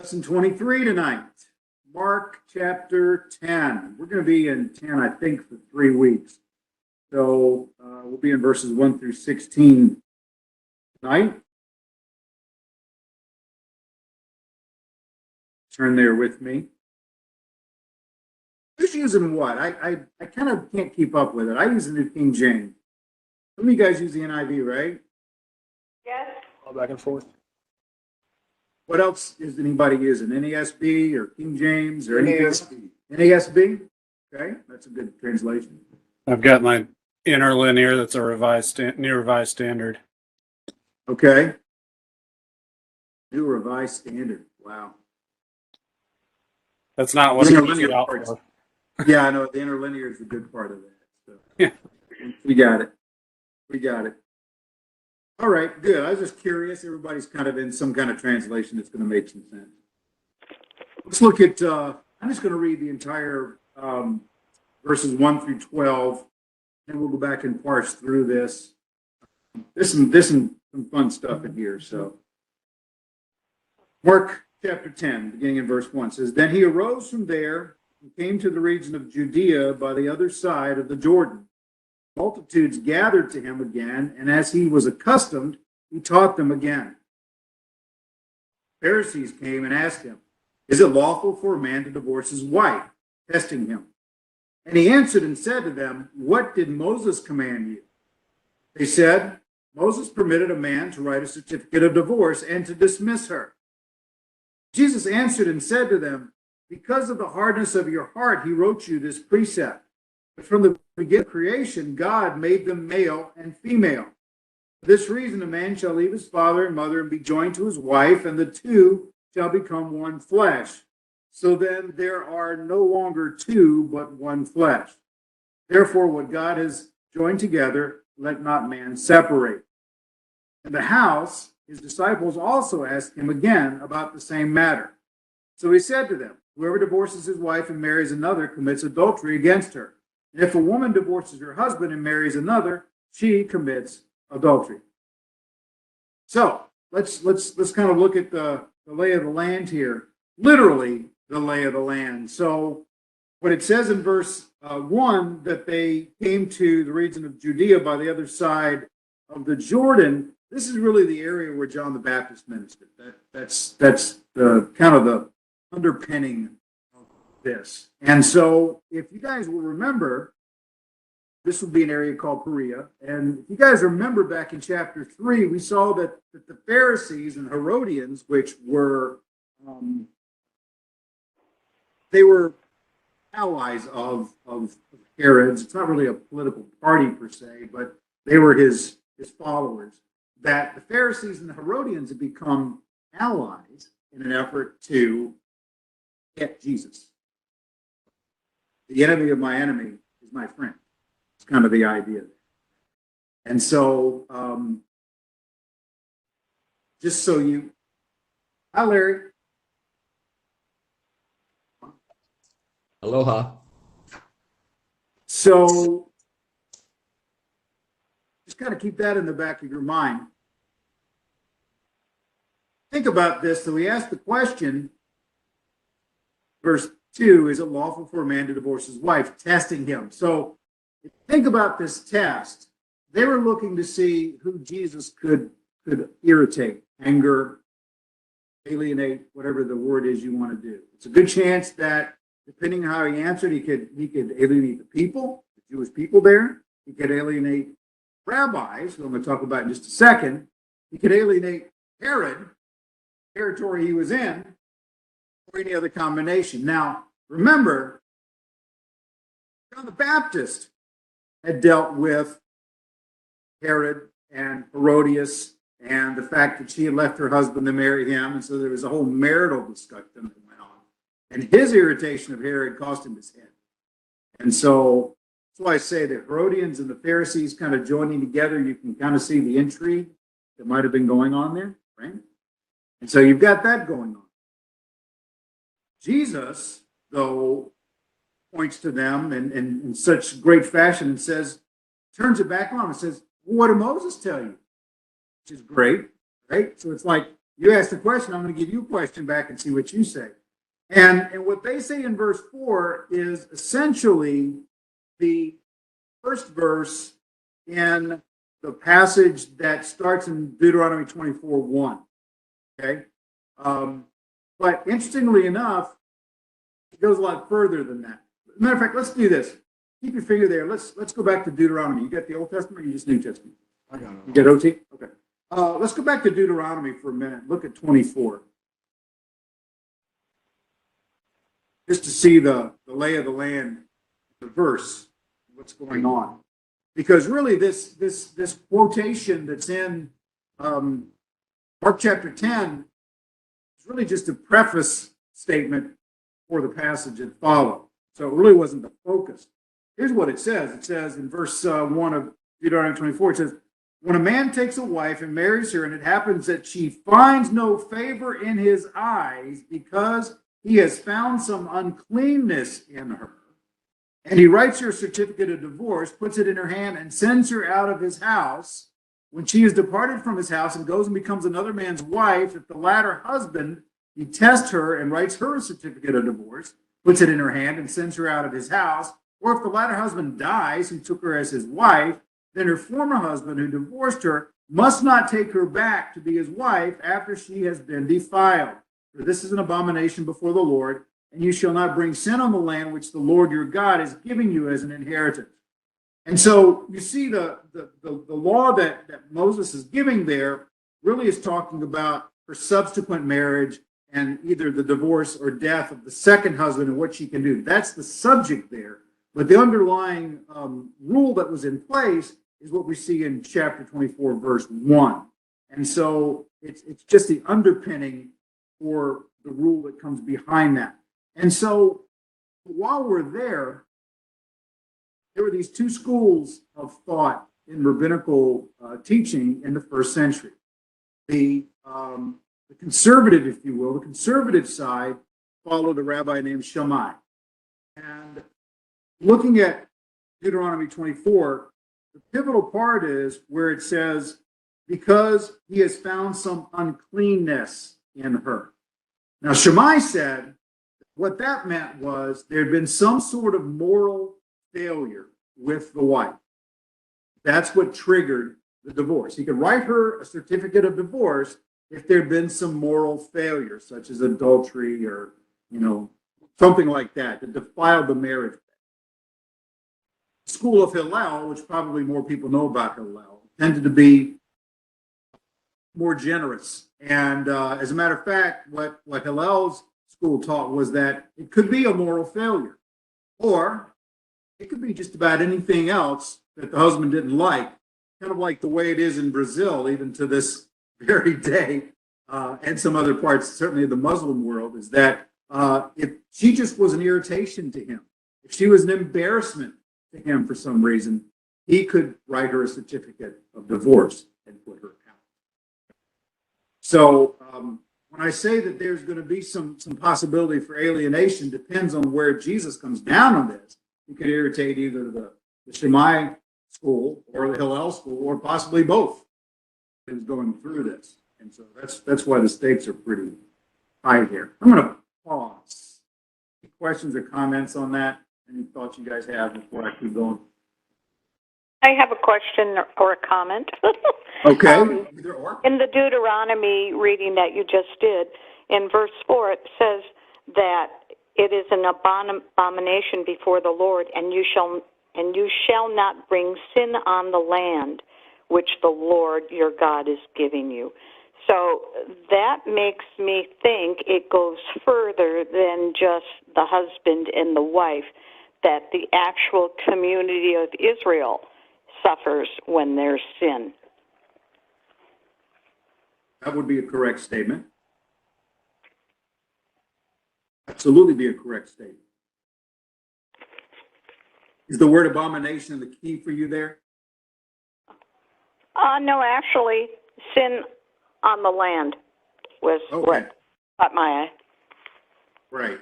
Lesson 23 tonight, Mark chapter 10. We're going to be in 10, I think, for 3 weeks. So we'll be in verses 1 through 16 tonight. Turn there with me. Who's using what? I kind of can't keep up with it. I use the New King James. Some of you guys use the NIV, right? Yes. All back and forth. What else is anybody using? NASB or King James or anything? NASB. NASB? Okay, that's a good translation. I've got my interlinear. That's a new revised standard. Okay. New Revised Standard. Wow. That's not what Interlinear I'm using out parts. for. Yeah, I know. The interlinear is the good part of that. So. Yeah. We got it. We got it. All right, good. I was just curious. Everybody's kind of in some kind of translation that's going to make some sense. Let's look at, I'm just going to read the entire verses 1 through 12, and we'll go back and parse through this. This is some fun stuff in here. So, Mark chapter 10, beginning in verse 1, says, Then he arose from there and came to the region of Judea by the other side of the Jordan. Multitudes gathered to him again, and as he was accustomed, he taught them again. Pharisees came and asked him, Is it lawful for a man to divorce his wife? Testing him. And he answered and said to them, What did Moses command you? They said, Moses permitted a man to write a certificate of divorce and to dismiss her. Jesus answered and said to them, Because of the hardness of your heart, he wrote you this precept. But from the beginning of creation, God made them male and female. For this reason, a man shall leave his father and mother and be joined to his wife, and the two shall become one flesh. So then there are no longer two, but one flesh. Therefore, what God has joined together, let not man separate. In the house, his disciples also asked him again about the same matter. So he said to them, Whoever divorces his wife and marries another commits adultery against her. And if a woman divorces her husband and marries another, she commits adultery. So let's kind of look at the lay of the land here. Literally, the lay of the land. So what it says in verse 1, that they came to the region of Judea by the other side of the Jordan. This is really the area where John the Baptist ministered. That's the kind of the underpinning of this. And so if you guys will remember, this would be an area called Perea. And if you guys remember back in chapter 3, we saw that the Pharisees and Herodians, which were, they were allies of Herod's. It's not really a political party per se, but they were his followers. That the Pharisees and the Herodians had become allies in an effort to get Jesus. The enemy of my enemy is my friend. It's kind of the idea. And so, just so you, hi Larry. Aloha. So, just kind of keep that in the back of your mind. Think about this. So we ask the question, verse 2, is it lawful for a man to divorce his wife? Testing him. So think about this test. They were looking to see who Jesus could irritate, anger, alienate, whatever the word is you want to do. It's a good chance that depending on how he answered, he could alienate the people, the Jewish people there. He could alienate rabbis, who I'm going to talk about in just a second. He could alienate Herod, territory he was in, or any other combination. Now, remember, John the Baptist had dealt with Herod and Herodias and the fact that she had left her husband to marry him. And so there was a whole marital discussion that went on. And his irritation of Herod cost him his head. And so that's why I say that Herodians and the Pharisees kind of joining together, you can kind of see the intrigue that might have been going on there, right? And so you've got that going on. Jesus, though, points to them in such great fashion and says, turns it back on and says, well, what did Moses tell you? Which is great, right? So it's like you asked a question, I'm going to give you a question back and see what you say. And what they say in verse 4 is essentially the first verse in the passage that starts in Deuteronomy 24:1. Okay. But interestingly enough, it goes a lot further than that. Matter of fact, let's do this. Keep your finger there. Let's go back to Deuteronomy. You got the Old Testament or you just New Testament? I got it. You get OT? Okay. Let's go back to Deuteronomy for a minute. Look at 24. Just to see the lay of the land, the verse, what's going on. Because really this quotation that's in Mark chapter 10 is really just a preface statement for the passage that follows. So it really wasn't the focus. Here's what it says. It says in verse 1 of Deuteronomy 24, it says, when a man takes a wife and marries her, and it happens that she finds no favor in his eyes because he has found some uncleanness in her, and he writes her a certificate of divorce, puts it in her hand, and sends her out of his house, when she is departed from his house and goes and becomes another man's wife, if the latter husband detests her and writes her a certificate of divorce, puts it in her hand, and sends her out of his house, or if the latter husband dies, who took her as his wife, then her former husband who divorced her must not take her back to be his wife after she has been defiled. For this is an abomination before the Lord, and you shall not bring sin on the land which the Lord your God is giving you as an inheritance. And so you see the law that Moses is giving there really is talking about her subsequent marriage and either the divorce or death of the second husband and what she can do. That's the subject there. But the underlying rule that was in place is what we see in chapter 24, verse 1. And so it's just the underpinning for the rule that comes behind that. And so while we're there were these two schools of thought in rabbinical teaching in the first century. The conservative, if you will, the conservative side followed a rabbi named Shammai. And looking at Deuteronomy 24, the pivotal part is where it says, because he has found some uncleanness in her. Now, Shammai said what that meant was there had been some sort of moral failure with the wife. That's what triggered the divorce. He could write her a certificate of divorce if there had been some moral failure, such as adultery or, something like that defiled the marriage. The school of Hillel, which probably more people know about Hillel, tended to be more generous. And as a matter of fact, what Hillel's school taught was that it could be a moral failure, or it could be just about anything else that the husband didn't like, kind of like the way it is in Brazil, even to this very day, and some other parts, certainly of the Muslim world, is that if she just was an irritation to him, if she was an embarrassment to him for some reason, he could write her a certificate of divorce and put her out. So when I say that there's going to be some possibility for alienation, depends on where Jesus comes down on this. He could irritate either the Shammai school or the Hillel school, or possibly both, who's going through this. And so that's why the stakes are pretty high here. I'm going to pause. Any questions or comments on that? Any thoughts you guys have before I keep going? I have a question or a comment. Okay. Either or. In the Deuteronomy reading that you just did, in verse 4, it says that it is an abomination before the Lord, and you shall not bring sin on the land which the Lord your God is giving you. So that makes me think it goes further than just the husband and the wife, that the actual community of Israel suffers when there's sin. That would be a correct statement. Absolutely be a correct statement. Is the word abomination the key for you there? No, actually, sin on the land was what caught my eye. Right.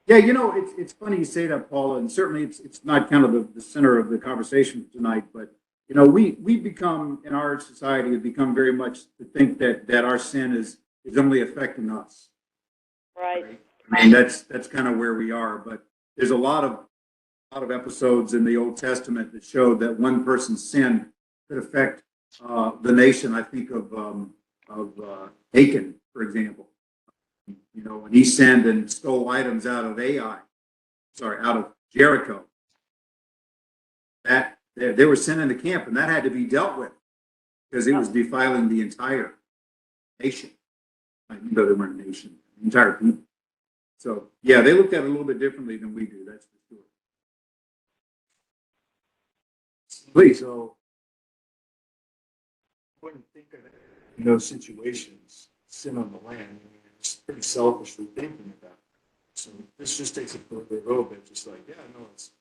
Yeah, it's funny you say that, Paula, and certainly it's not kind of the center of the conversation tonight, but we become, in our society, have become very much to think that our sin is is only affecting us. Right. I mean, that's kind of where we are. But there's a lot of episodes in the Old Testament that showed that one person's sin could affect the nation. I think of Achan, for example. You know, when he sinned and stole items out of out of Jericho, that there was sin in the camp, and that had to be dealt with because it was defiling the entire nation. Even though they weren't a nation, the entire people. So yeah, they looked at it a little bit differently than we do. That's for sure. Please. So I wouldn't think of it in those situations, sin on the land. I mean, it's pretty selfishly thinking about it. So this just takes it further a little bit, just like, yeah, no, it's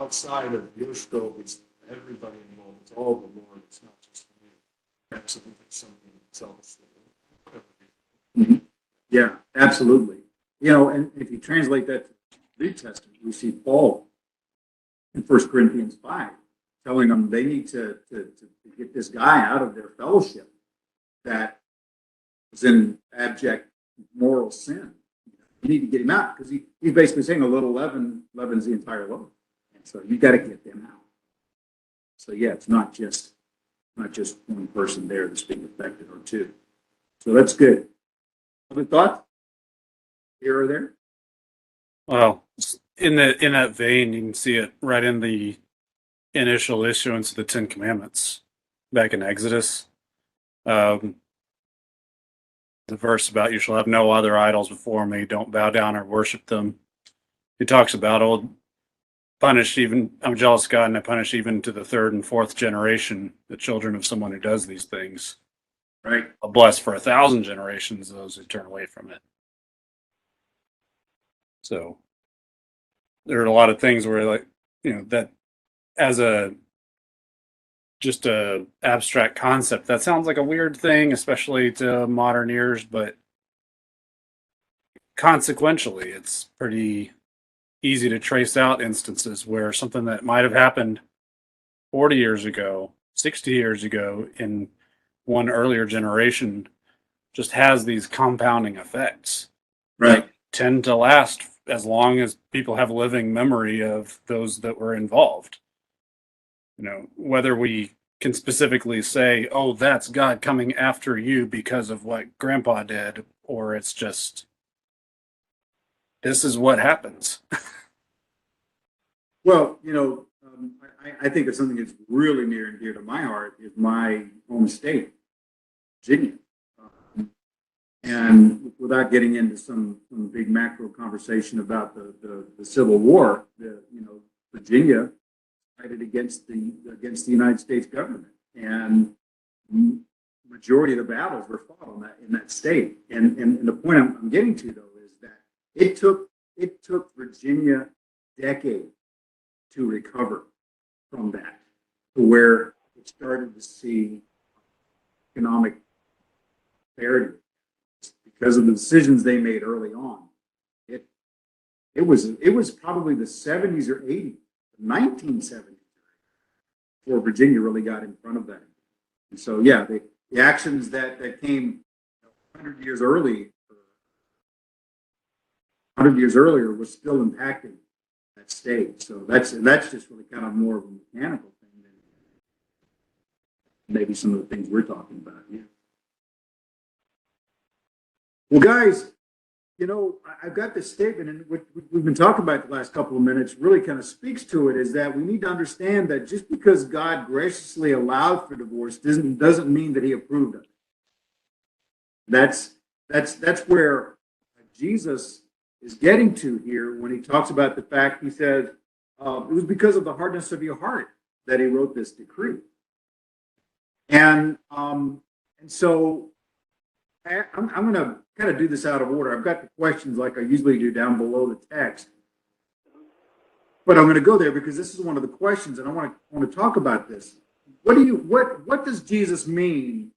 outside of your scope, it's everybody involved, it's all the Lord, it's not just me. Absolutely something selfishly. Mhm. Yeah, absolutely. You know, and if you translate that to the New Testament, we see Paul in 1 Corinthians 5 telling them they need to get this guy out of their fellowship that was in abject moral sin. You need to get him out because he's basically saying a little leaven leavens the entire loaf. And so you got to get them out. So yeah, it's not just one person there that's being affected or two. So that's good. Other thoughts? Here or there? Well, in that vein, you can see it right in the initial issuance of the Ten Commandments back in Exodus. The verse about you shall have no other idols before me, don't bow down or worship them. He talks about I'm a jealous God and I punish even to the third and fourth generation the children of someone who does these things. Right. I'll bless for 1,000 generations those who turn away from it. So there are a lot of things where, like, that as just a abstract concept, that sounds like a weird thing, especially to modern ears, but consequentially, it's pretty easy to trace out instances where something that might have happened 40 years ago, 60 years ago in one earlier generation just has these compounding effects Right. that tend to last as long as people have living memory of those that were involved. Whether we can specifically say, oh, that's God coming after you because of what grandpa did, or it's just, this is what happens. Well, I think it's something that's really near and dear to my heart is my home state, Virginia. And without getting into some big macro conversation about the Civil War, Virginia fighted against the United States government, and majority of the battles were fought in that state. And the point I'm getting to though is that it took Virginia decades to recover from that, to where it started to see economic parity because of the decisions they made early on. It was probably the 70s or 80s, the 1970s, before Virginia really got in front of that. And so, yeah, the actions that came 100 years early, 100 years earlier, was still impacting that state. So that's just really kind of more of a mechanical thing than maybe some of the things we're talking about. Yeah. Well, guys, I've got this statement, and what we've been talking about the last couple of minutes really kind of speaks to it, is that we need to understand that just because God graciously allowed for divorce doesn't mean that he approved of it. That's where Jesus is getting to here when he talks about the fact, he says, it was because of the hardness of your heart that he wrote this decree. And so I'm going to kind of do this out of order. I've got the questions like I usually do down below the text, but I'm going to go there because this is one of the questions, and I want to talk about this. What does Jesus mean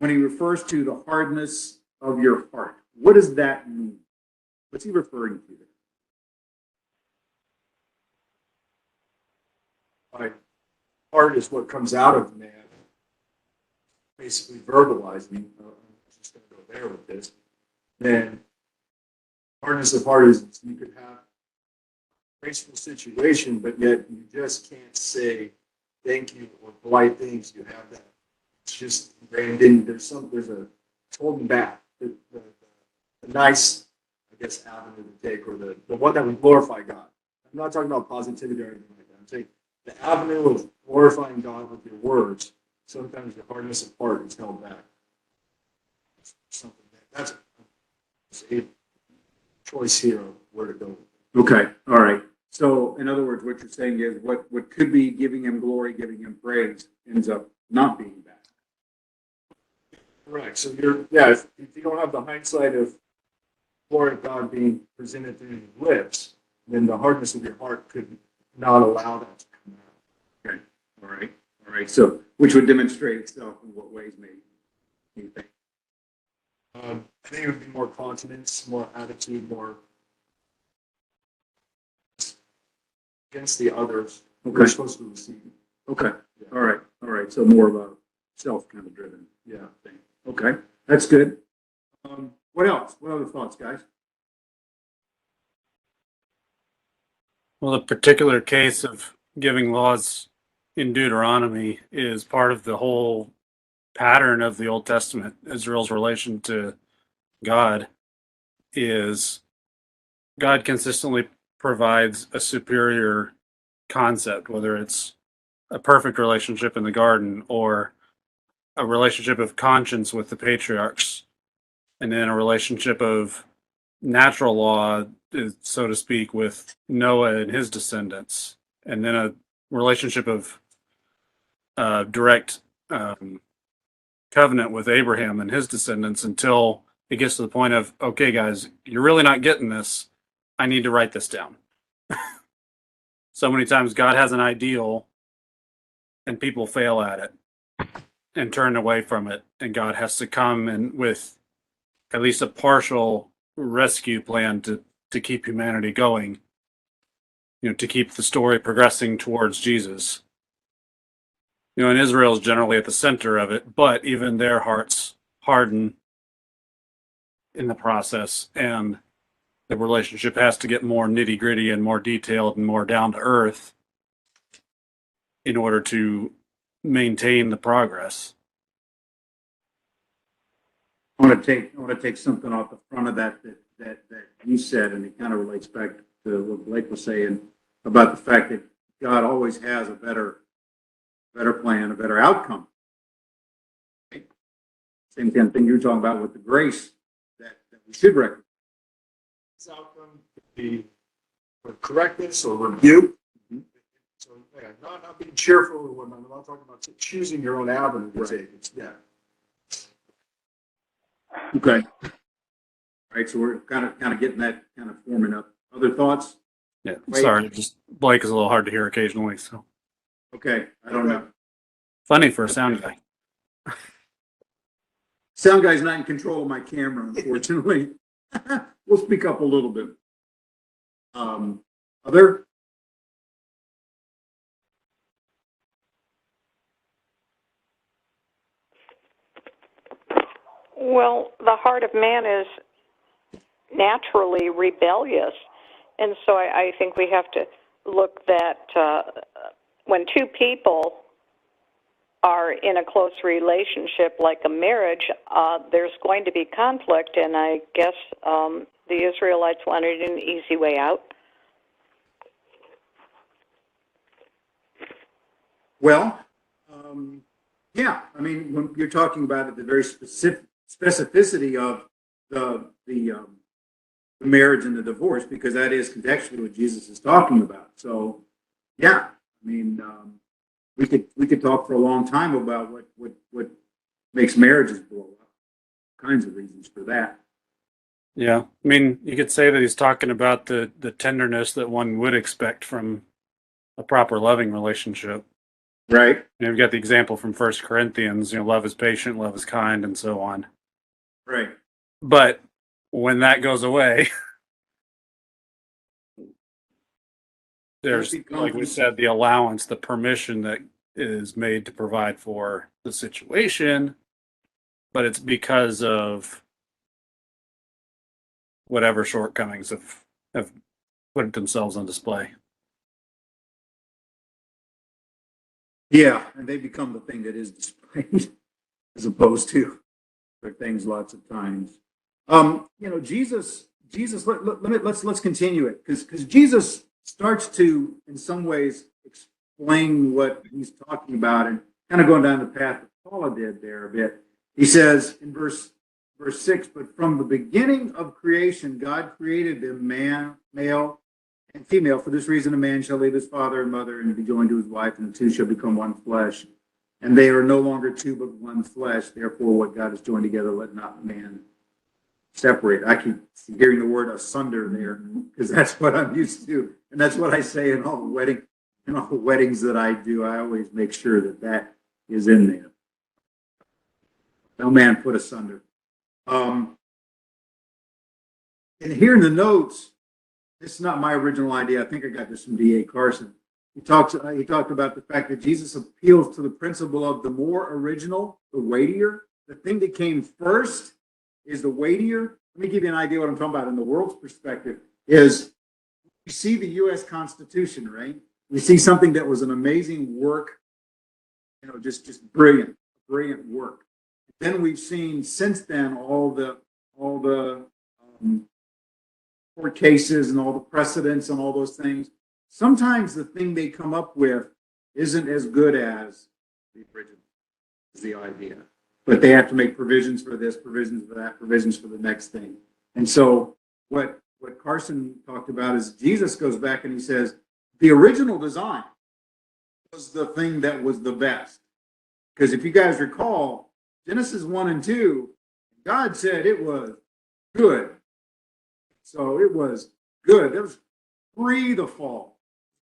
when he refers to the hardness of your heart? What does that mean? What's he referring to there? Heart is what comes out of man, basically verbalizing just going to go there with this, then hardness of heart is you could have a graceful situation, but yet you just can't say thank you or polite things. You have that. It's just ingrained in. There's it's holding back the nice, I guess, avenue to take, or the one that would glorify God. I'm not talking about positivity or anything like that. I'm saying the avenue of glorifying God with your words. Sometimes the hardness of heart is held back. Something that's a choice here of where to go. Okay, all right. So in other words, what you're saying is what could be giving him glory, giving him praise, ends up not being bad. Correct. So if you don't have the hindsight of glory of God being presented through your lips, then the hardness of your heart could not allow that to come out. Okay, all right. So which would demonstrate itself in what ways, maybe? You think? I think it would be more confidence, more attitude, more against the others. Okay. We're supposed to receive. Okay, Yeah. all right. So more of a self kind of driven Yeah. thing. Okay, that's good. What else? What other thoughts, guys? Well, the particular case of giving laws in Deuteronomy is part of the whole pattern of the Old Testament. Israel's relation to God is God consistently provides a superior concept, whether it's a perfect relationship in the garden or a relationship of conscience with the patriarchs, and then a relationship of natural law, so to speak, with Noah and his descendants, and then a relationship of direct covenant with Abraham and his descendants until it gets to the point of, okay, guys, you're really not getting this. I need to write this down. So many times God has an ideal and people fail at it and turn away from it. And God has to come and with at least a partial rescue plan to keep humanity going, to keep the story progressing towards Jesus. And Israel is generally at the center of it, but even their hearts harden in the process, and the relationship has to get more nitty gritty and more detailed and more down to earth in order to maintain the progress. I want to take something off the front of that you said, and it kind of relates back to what Blake was saying about the fact that God always has a better plan, a better outcome. Right? Same kind of thing you were talking about with the grace that we should recognize. This outcome could be for correctness or rebuke. So yeah, not being cheerful or whatnot. I'm not talking about choosing your own avenue to take. It's Okay. All right, so we're kind of getting that kind of forming up. Other thoughts? Yeah, Wait. sorry, just Blake is a little hard to hear occasionally. So Okay, I don't know. funny for a sound guy. Sound guy's not in control of my camera, unfortunately. We'll speak up a little bit. Other? Well, the heart of man is naturally rebellious, and so I think we have to look that when two people are in a close relationship like a marriage, there's going to be conflict, and I guess the Israelites wanted an easy way out. Well, yeah. I mean, when you're talking about it, the very specificity of the marriage and the divorce, because that is contextually what Jesus is talking about. So, yeah. I mean, we could talk for a long time about what makes marriages blow up. Kinds of reasons for that. Yeah, I mean, you could say that he's talking about the tenderness that one would expect from a proper loving relationship. Right. You've got the example from 1 Corinthians, love is patient, love is kind, and so on. Right. But when that goes away, there's, like we said, the allowance, the permission that is made to provide for the situation. but it's because of whatever shortcomings have put themselves on display. Yeah, and they become the thing that is displayed as opposed to other things lots of times. Jesus, let's continue it because Jesus starts to, in some ways, explain what he's talking about and kind of going down the path that Paula did there a bit. He says in verse 6, but from the beginning of creation, God created them male and female. For this reason, a man shall leave his father and mother and be joined to his wife, and the two shall become one flesh. And they are no longer two, but one flesh. Therefore, what God has joined together, let not man separate. I keep hearing the word asunder there because that's what I'm used to, and that's what I say in all the weddings that I do. I always make sure that is in there. No man put asunder. And here in the notes, this is not my original idea. I think I got this from D.A. Carson. He talked about the fact that Jesus appeals to the principle of the more original, the weightier. The thing that came first is the weightier. Let me give you an idea what I'm talking about in the world's perspective is we see the U.S. Constitution, right? We see something that was an amazing work, just brilliant work. Then we've seen since then all the court cases and all the precedents and all those things. Sometimes the thing they come up with isn't as good as the original, is the idea. But they have to make provisions for this, provisions for that, provisions for the next thing. And so what Carson talked about is Jesus goes back and he says, the original design was the thing that was the best. Because if you guys recall, Genesis 1 and 2, God said it was good. So it was good. That was pre the fall,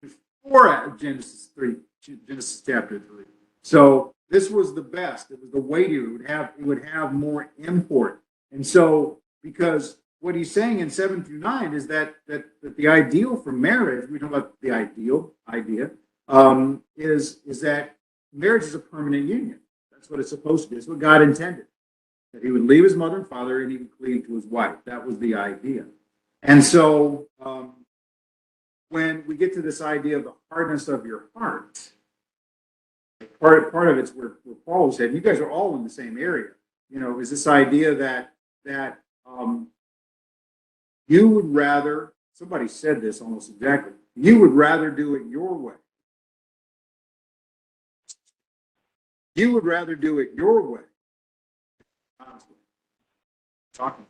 before Genesis chapter 3. So this was the best. It was the weightier. It would have more import. And so, because what he's saying in 7 through 9 is that the ideal for marriage, we talk about the ideal idea, is that marriage is a permanent union. That's what it's supposed to be. That's what God intended. That he would leave his mother and father and he would cleave to his wife. That was the idea. And so when we get to this idea of the hardness of your heart, part of it's where Paul said, you guys are all in the same area. Is this idea that you would rather, somebody said this almost exactly, you would rather do it your way. You would rather do it your way. Honestly. Talking.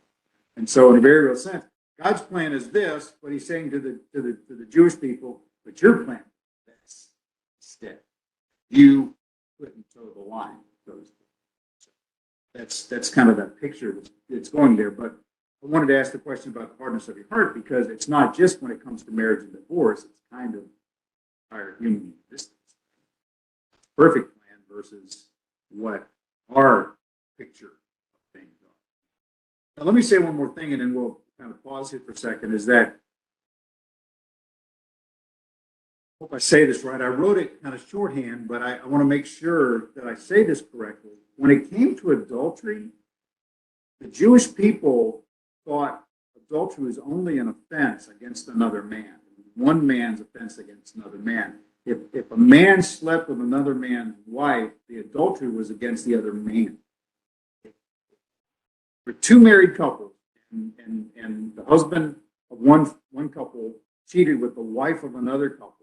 And so in a very real sense, God's plan is this, but he's saying to the Jewish people, but your plan is this instead. You couldn't toe the line. That's kind of that picture that's going there. But I wanted to ask the question about the hardness of your heart because it's not just when it comes to marriage and divorce, it's kind of our human existence. Perfect plan versus what our picture of things are. Now, let me say one more thing and then we'll kind of pause here for a second, is that, I hope I say this right, I wrote it kind of shorthand, but I want to make sure that I say this correctly. When it came to adultery, the Jewish people thought adultery was only an offense against another man, one man's offense against another man. If a man slept with another man's wife, the adultery was against the other man. For two married couples, and the husband of one couple cheated with the wife of another couple.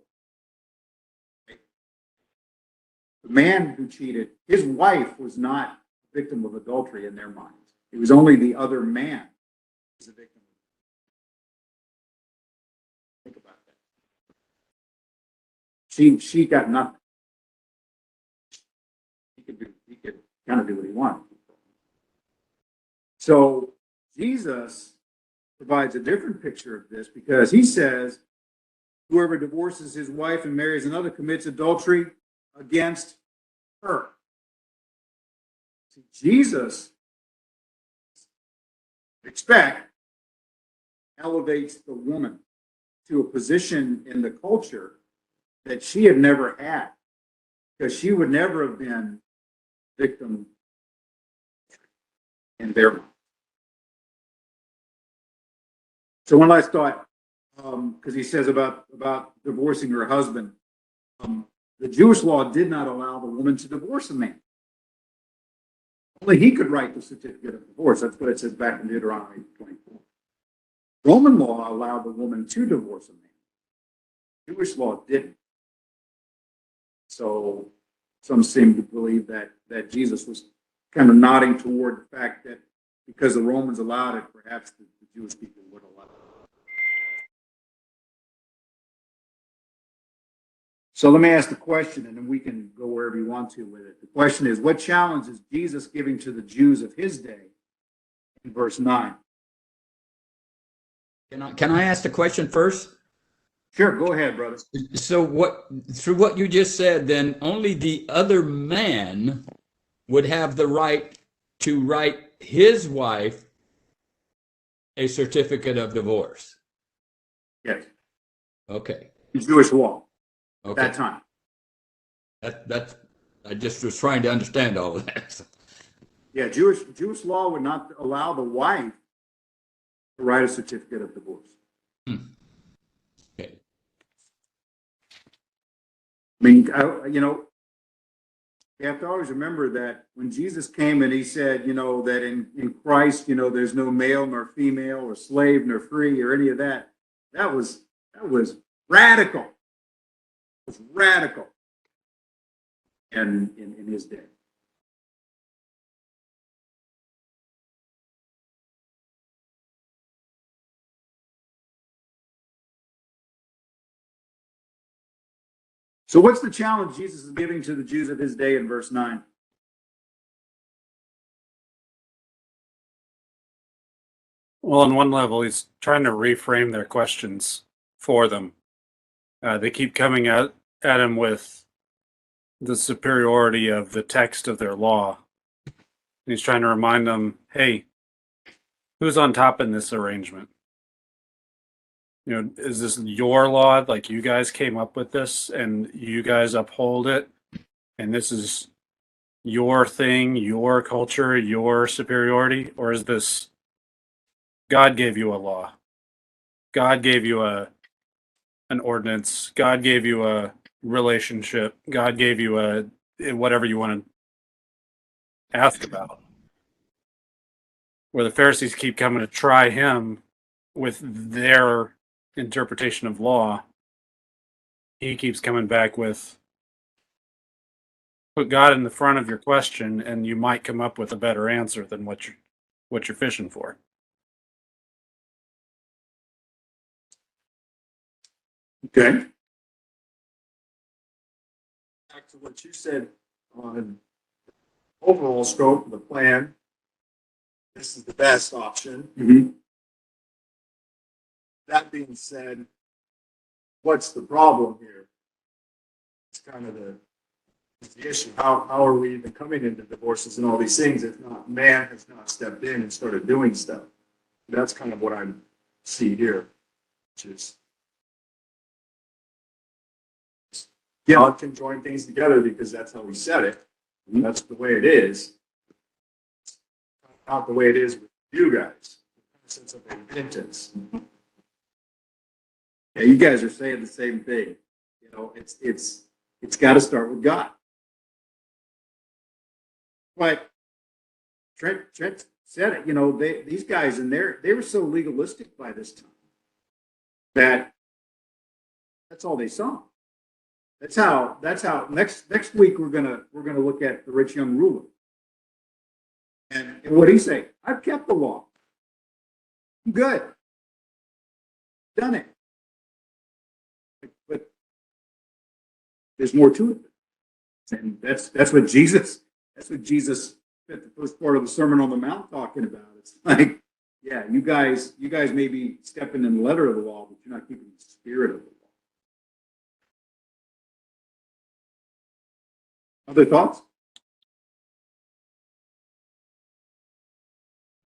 The man who cheated, his wife was not a victim of adultery in their minds. It was only the other man who was a victim. Think about that. She got nothing. He could kind of do what he wanted. So Jesus provides a different picture of this because he says, whoever divorces his wife and marries another commits adultery against her. See, Jesus, elevates the woman to a position in the culture that she had never had because she would never have been victim in their mind. So one last thought, because he says about divorcing her husband. The Jewish law did not allow the woman to divorce a man. Only he could write the certificate of divorce. That's what it says back in Deuteronomy 24. Roman law allowed the woman to divorce a man. Jewish law didn't. So some seem to believe that Jesus was kind of nodding toward the fact that because the Romans allowed it, perhaps the Jewish people would allow it. So let me ask the question, and then we can go wherever you want to with it. The question is, what challenge is Jesus giving to the Jews of his day in verse 9? Can I ask the question first? Sure, go ahead, brother. So through what you just said, then only the other man would have the right to write his wife a certificate of divorce. Yes. Okay. Jewish law at Okay. that time. That's I just was trying to understand all of that. Yeah, Jewish law would not allow the wife to write a certificate of divorce. Okay. I mean, you have to always remember that when Jesus came and he said, that in Christ, there's no male nor female or slave nor free or any of that. That was radical. It was radical in his day. So what's the challenge Jesus is giving to the Jews of his day in verse 9? Well, on one level, he's trying to reframe their questions for them. They keep coming at him with the superiority of the text of their law. He's trying to remind them, hey, who's on top in this arrangement? Is this your law? Like, you guys came up with this and you guys uphold it, and this is your thing, your culture, your superiority? Or is this God gave you a law? God gave you an ordinance. God gave you a relationship. God gave you a whatever you want to ask about. Where the Pharisees keep coming to try him with their interpretation of law, he keeps coming back with, put God in the front of your question and you might come up with a better answer than what you're fishing for. Okay. Back to what you said on overall scope of the plan, this is the best option. Mm-hmm. That being said, what's the problem here? It's kind of the issue. How are we even coming into divorces and all these things if not man has not stepped in and started doing stuff? That's kind of what I see here, which is God can join things together because that's how we said it. That's the way it is. It's not the way it is with you guys. Sense of repentance. Yeah, you guys are saying the same thing. It's got to start with God. But Trent said it. These guys in there, they were so legalistic by this time that that's all they saw. That's how next week we're gonna look at the rich young ruler. And what he say? I've kept the law. I'm good. Done it. But there's more to it. And that's what Jesus spent the first part of the Sermon on the Mount talking about. It's like, yeah, you guys may be stepping in the letter of the law, but you're not keeping the spirit of the law. Other thoughts?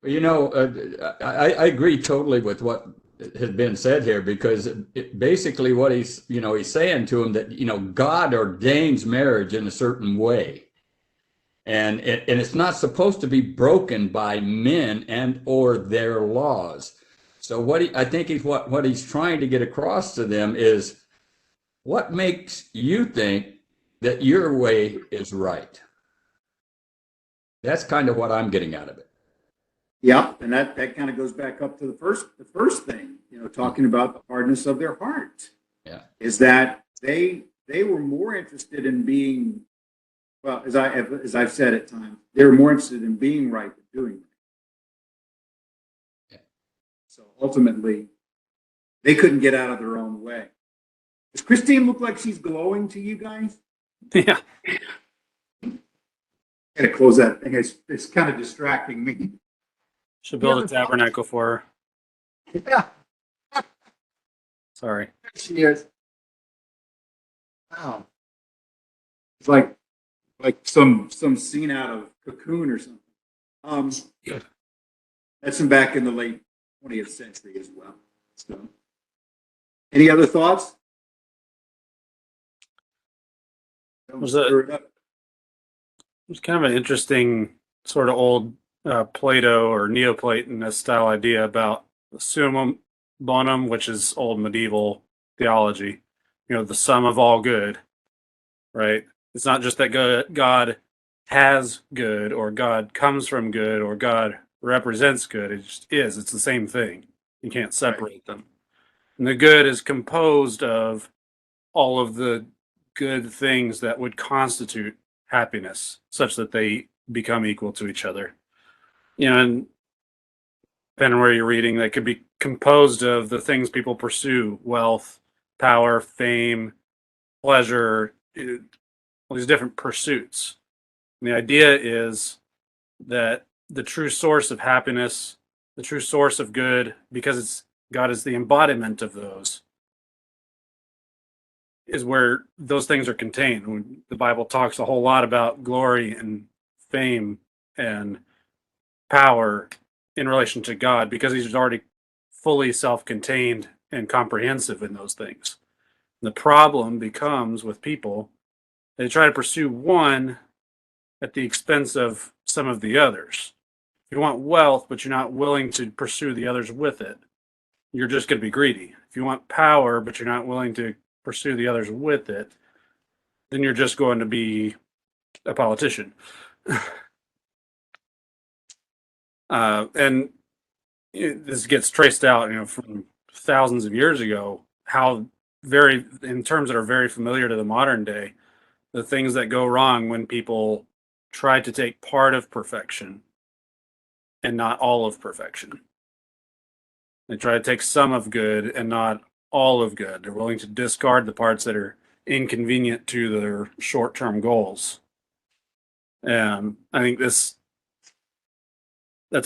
I agree totally with what has been said here, because basically what he's saying to him that, God ordains marriage in a certain way. and it's not supposed to be broken by men and or their laws. So I think what he's trying to get across to them is, what makes you think that your way is right? That's kind of what I'm getting out of it. Yeah, and that kind of goes back up to the first thing, talking about the hardness of their heart. Yeah. Is that they were more interested in being, well, as I've said at times, they were more interested in being right than doing right. Yeah. So ultimately, they couldn't get out of their own way. Does Christine look like she's glowing to you guys? Yeah. I gotta close that thing. It's kind of distracting me. Should build a tabernacle for her. Yeah, Sorry. there she is. Wow. It's like some scene out of Cocoon or something. That's from back in the late 20th century as well. So, any other thoughts? Was it was kind of an interesting sort of old Plato or Neoplatonist style idea about summum bonum, which is old medieval theology, the sum of all good, right? It's not just that God has good or God comes from good or God represents good. It just is. It's the same thing. You can't separate them. And the good is composed of all of the good things that would constitute happiness, such that they become equal to each other. And depending on where you're reading, they could be composed of the things people pursue: wealth, power, fame, pleasure, all these different pursuits. And the idea is that the true source of happiness, the true source of good, because God is the embodiment of those, is where those things are contained. When the Bible talks a whole lot about glory and fame and power in relation to God, because he's already fully self-contained and comprehensive in those things. And the problem becomes with people, they try to pursue one at the expense of some of the others. If you want wealth, but you're not willing to pursue the others with it, you're just going to be greedy. If you want power, but you're not willing to pursue the others with it, then you're just going to be a politician. And this gets traced out, from thousands of years ago, how in terms that are very familiar to the modern day, the things that go wrong when people try to take part of perfection and not all of perfection. They try to take some of good and not all of good. They're willing to discard the parts that are inconvenient to their short-term goals. And I think that's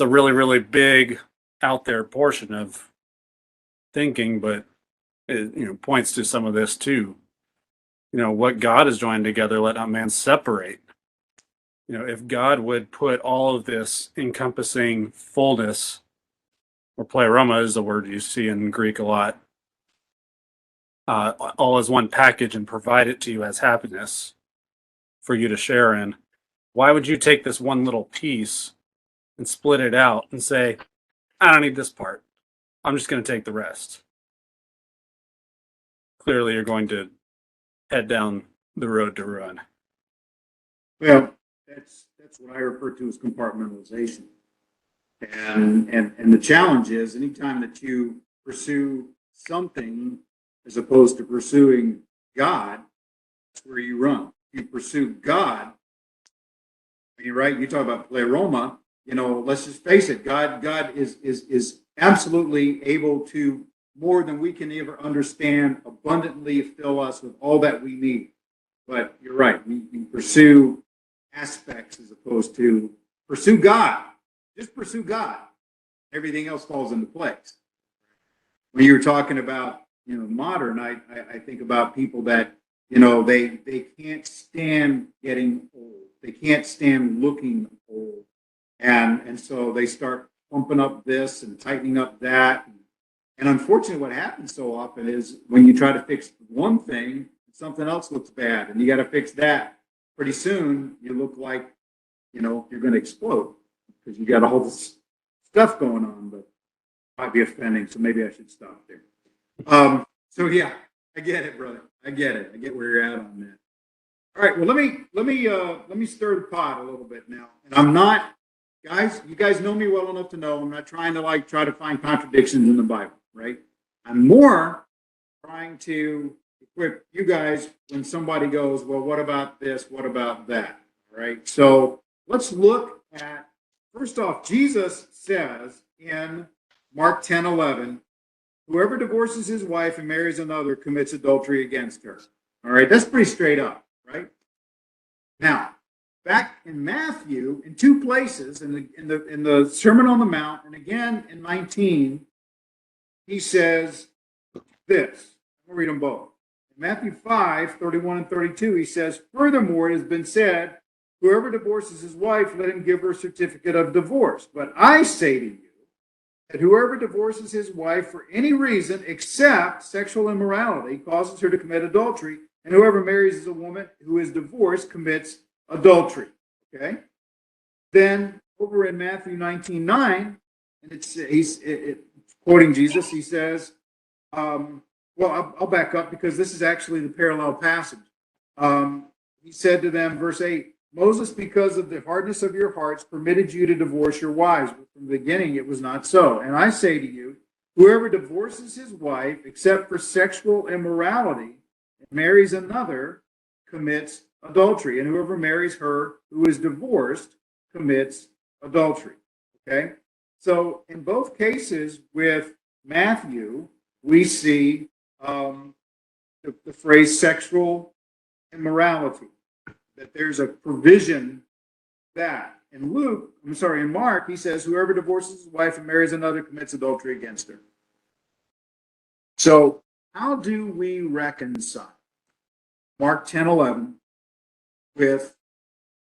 a really, really big out there portion of thinking, but it points to some of this too. What God has joined together, let not man separate. If God would put all of this encompassing fullness, or pleroma is the word you see in Greek a lot, all as one package and provide it to you as happiness for you to share in, why would you take this one little piece and split it out and say, I don't need this part, I'm just going to take the rest? Clearly, you're going to head down the road to ruin. Well, that's what I refer to as compartmentalization. And the challenge is, anytime that you pursue something as opposed to pursuing God, that's where you run. You pursue God. Right? You talk about pleroma. Let's just face it. God is absolutely able to, more than we can ever understand, abundantly fill us with all that we need. But you're right. We pursue aspects as opposed to pursue God. Just pursue God. Everything else falls into place. When you were talking about, modern, I think about people that, they can't stand getting old. They can't stand looking old. And so they start pumping up this and tightening up that. And unfortunately, what happens so often is when you try to fix one thing, something else looks bad, and you got to fix that. Pretty soon, you look like you're going to explode because you got all this stuff going on, but might be offending. So maybe I should stop there. So yeah, I get it, brother. I get it. I get where you're at on that. All right. Well, let me stir the pot a little bit now. And I'm not, guys. You guys know me well enough to know I'm not trying to try to find contradictions in the Bible, right? I'm more trying to equip you guys when somebody goes, well, what about this? What about that? All right. So let's look at, first off, Jesus says in Mark 10:11, whoever divorces his wife and marries another commits adultery against her. All right. That's pretty straight up, right? Now, back in Matthew, in two places, in the Sermon on the Mount, and again in 19, he says this. I'll read them both. In Matthew 5:31 and 32, he says, furthermore, it has been said, whoever divorces his wife, let him give her a certificate of divorce. But I say to you that whoever divorces his wife for any reason except sexual immorality causes her to commit adultery, and whoever marries a woman who is divorced commits adultery. Okay? Then over in Matthew 19:9, and he's quoting Jesus, he says, well, I'll back up because this is actually the parallel passage. He said to them, verse 8, Moses, because of the hardness of your hearts, permitted you to divorce your wives. But from the beginning, it was not so. And I say to you, whoever divorces his wife, except for sexual immorality, and marries another, commits adultery. And whoever marries her who is divorced commits adultery. Okay? So in both cases with Matthew, we see the phrase sexual immorality, that there's a provision that. In Mark, he says, whoever divorces his wife and marries another commits adultery against her. So how do we reconcile Mark 10:11 with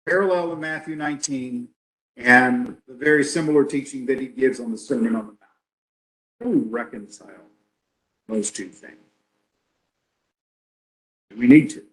parallel in Matthew 19 and the very similar teaching that he gives on the Sermon on the Mount? How do we reconcile those two things? We need to.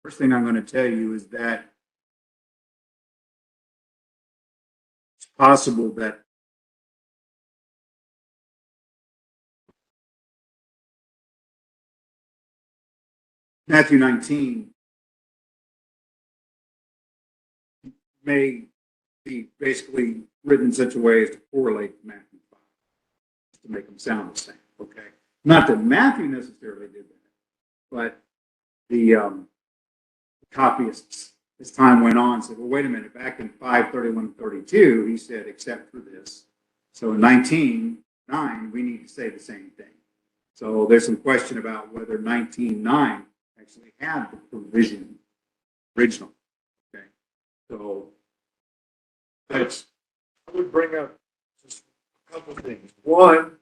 First thing I'm going to tell you is that it's possible that Matthew 19 may be basically written in such a way as to correlate with Matthew 5, just to make them sound the same, okay? Not that Matthew necessarily did that, but the copyists, as time went on, said, well, wait a minute, back in 5:31-32, he said, except for this. So in 19:9, we need to say the same thing. So there's some question about whether 19:9 actually had the provision original. Okay. So I would bring up just a couple of things. One,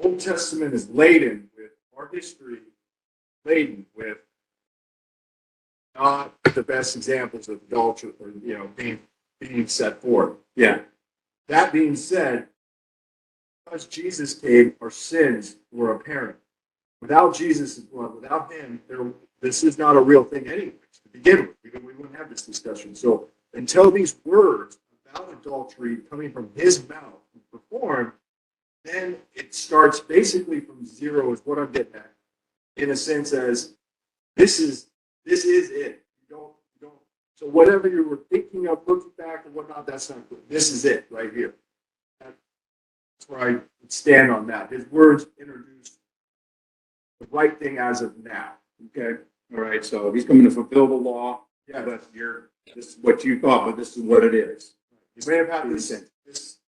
Old Testament is laden with our history, laden with not the best examples of adultery or being set forth. yeah, That being said, because Jesus came, our sins were apparent. Without Jesus' blood, without him, this is not a real thing anyways, to begin with. We wouldn't have this discussion. So until these words about adultery coming from his mouth were performed, then it starts basically from zero is what I'm getting at. In a sense as this is it. You don't so whatever you were thinking of looking back and whatnot, that's not good. This is it right here. That's where I would stand on that. His words introduced the right thing as of now. okay. All right, so he's coming to fulfill the law. Yeah, but this is what you thought, but this is what it is. You may have had this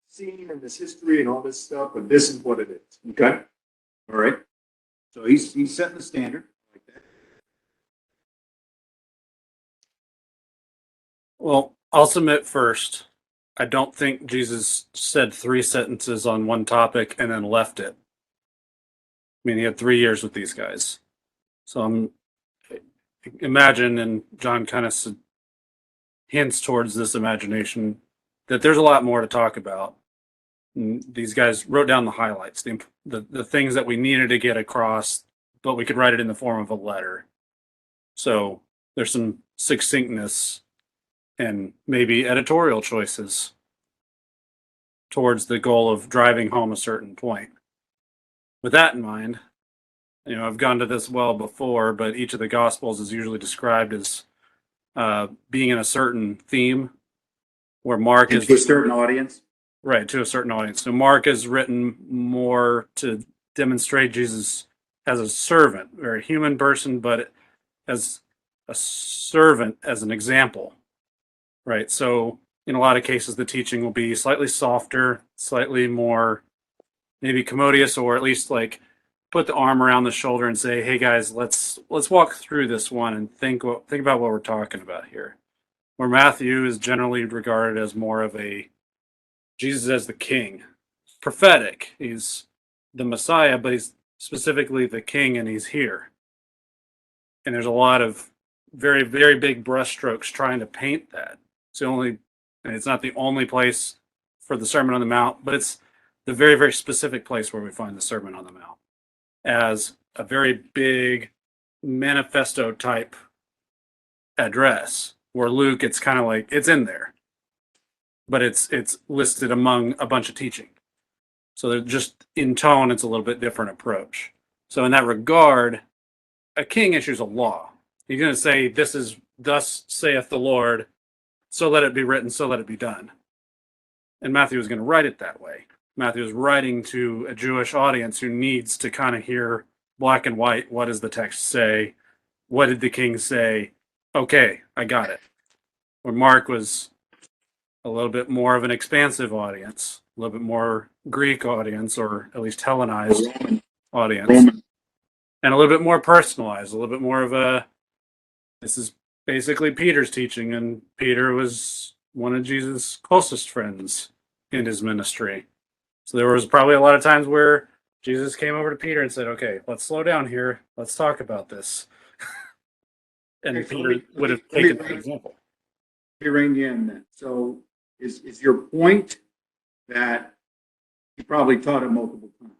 scene and this history and all this stuff, but this is what it is. Okay. All right. So he's setting the standard like that. Well, I'll submit first. I don't think Jesus said 3 sentences on one topic and then left it. I mean, he had 3 years with these guys. So imagine, and John kind of hints towards this imagination, that there's a lot more to talk about. And these guys wrote down the highlights, the things that we needed to get across, but we could write it in the form of a letter. So there's some succinctness and maybe editorial choices towards the goal of driving home a certain point. With that in mind, I've gone to this well before, but each of the Gospels is usually described as being in a certain theme, where Mark And is to a certain audience. right to a certain audience. So Mark is written more to demonstrate Jesus as a servant, or a human person, but as a servant, as an example, right? So in a lot of cases, the teaching will be slightly softer, slightly more maybe commodious, or at least like put the arm around the shoulder and say, "Hey guys, let's walk through this one and think about what we're talking about here." Where Matthew is generally regarded as more of a Jesus as the king, prophetic. He's the Messiah, but he's specifically the king, and he's here. And there's a lot of very, very big brushstrokes trying to paint that. It's not the only place for the Sermon on the Mount, but it's the very, very specific place where we find the Sermon on the Mount as a very big manifesto type address, where Luke, it's kind of like it's in there, but it's listed among a bunch of teaching. So they're just in tone, it's a little bit different approach. So in that regard, a king issues a law. He's going to say, "This is thus saith the Lord, so let it be written, so let it be done." And Matthew is going to write it that way. Matthew is writing to a Jewish audience who needs to kind of hear black and white. What does the text say? What did the king say? Okay, I got it. Where Mark was a little bit more of an expansive audience, a little bit more Greek audience, or at least Hellenized audience, and a little bit more personalized, a little bit more of this is basically Peter's teaching, and Peter was one of Jesus' closest friends in his ministry. So there was probably a lot of times where Jesus came over to Peter and said, "Okay, let's slow down here. Let's talk about this." And Okay, so Peter let me- would have let me- taken that example. Let me rein you in then. So is your point that he probably taught it multiple times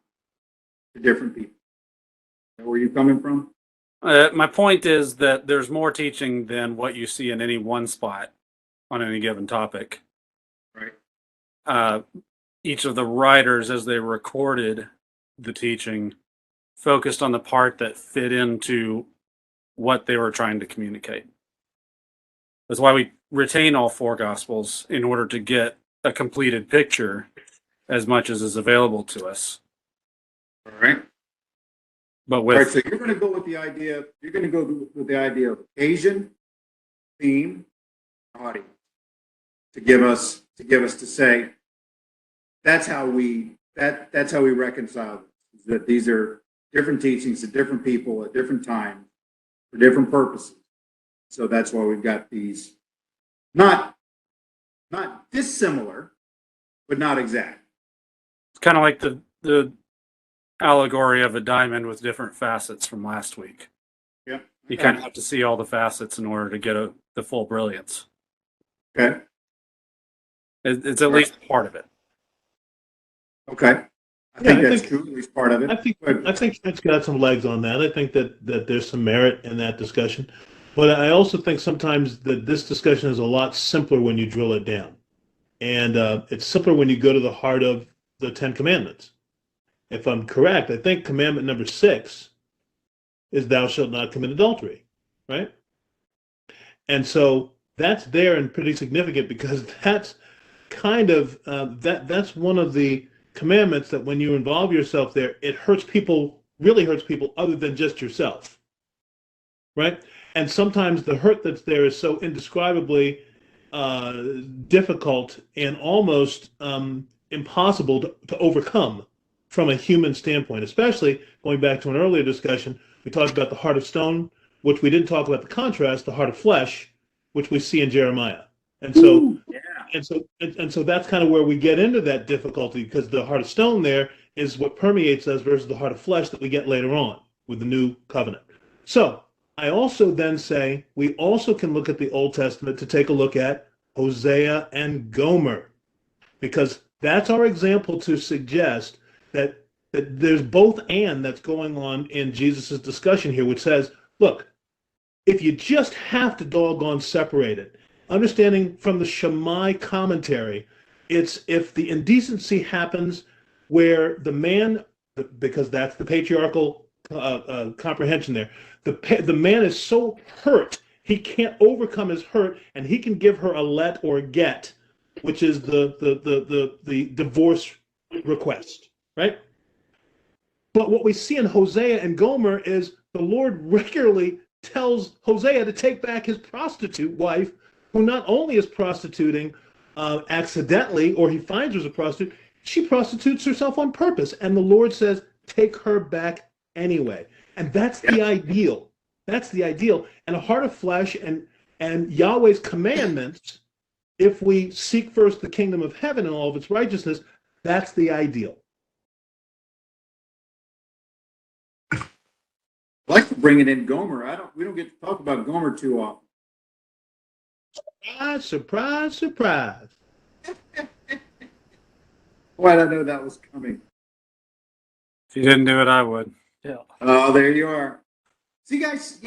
to different people? Is that where you're coming from? My point is that there's more teaching than what you see in any one spot on any given topic. Right. Each of the writers, as they recorded the teaching, focused on the part that fit into what they were trying to communicate. That's why we retain all 4 Gospels, in order to get a completed picture as much as is available to us. All right. But All right. with So you're going to go with the idea. You're going to go with the idea of occasion, theme, audience, to give us to say that's how we reconcile this, that these are different teachings to different people at different times for different purposes. So that's why we've got these not dissimilar, but not exact. it's kind of like the allegory of a diamond with different facets from last week. Yeah. You kind of have to see all the facets in order to get the full brilliance. Okay. It's at least part of it. Okay. I think that's true. At least part of it. I think But it's got some legs on that. I think that there's some merit in that discussion, but I also think sometimes that this discussion is a lot simpler when you drill it down, and it's simpler when you go to the heart of the 10 Commandments. If I'm correct, I think commandment number 6 is "Thou shalt not commit adultery," right? And so that's there and pretty significant, because that's kind of that's one of the commandments that when you involve yourself there, it really hurts people other than just yourself, right? And sometimes the hurt that's there is so indescribably difficult and almost impossible to overcome from a human standpoint, especially going back to an earlier discussion. We talked about the heart of stone, which we didn't talk about the contrast, the heart of flesh, which we see in Jeremiah. And so Ooh, yeah. and so that's kind of where we get into that difficulty, because the heart of stone there is what permeates us versus the heart of flesh that we get later on with the new covenant. So I also then say we also can look at the Old Testament to take a look at Hosea and Gomer, because that's our example to suggest that there's both and that's going on in Jesus's discussion here, which says, look, if you just have to doggone separate it, understanding from the Shammai commentary, it's if the indecency happens where the man, because that's the patriarchal comprehension there, the man is so hurt he can't overcome his hurt, and he can give her a let or get, which is the divorce request, right? But what we see in Hosea and Gomer is the Lord regularly tells Hosea to take back his prostitute wife, who not only is prostituting accidentally, or he finds her as a prostitute, she prostitutes herself on purpose. And the Lord says, take her back anyway. And that's the ideal. That's the ideal. And a heart of flesh and Yahweh's commandments, if we seek first the kingdom of heaven and all of its righteousness, that's the ideal. I like to bring it in Gomer. We don't get to talk about Gomer too often. Surprise, surprise, surprise. Why did I know that was coming? If you didn't do it, I would. Yeah. Oh, there you are. See, guys,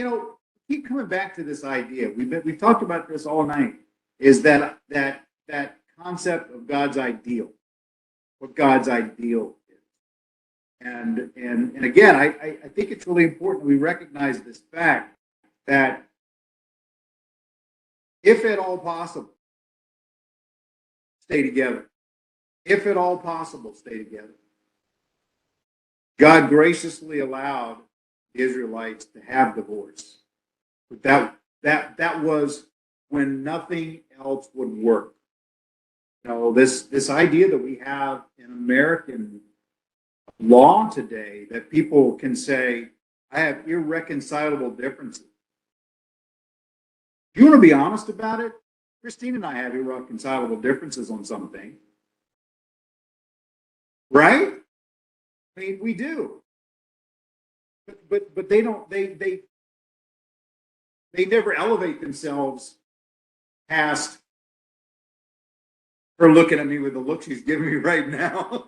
keep coming back to this idea. We've talked about this all night. Is that concept of God's ideal? What God's ideal is, and again, I think it's really important we recognize this fact that if at all possible, stay together. If at all possible, stay together. God graciously allowed the Israelites to have divorce. But that was when nothing else would work. This idea that we have in American law today that people can say, I have irreconcilable differences. If you want to be honest about it, Christine and I have irreconcilable differences on something. Right? I mean, we do. But they don't, they never elevate themselves past her looking at me with the look she's giving me right now.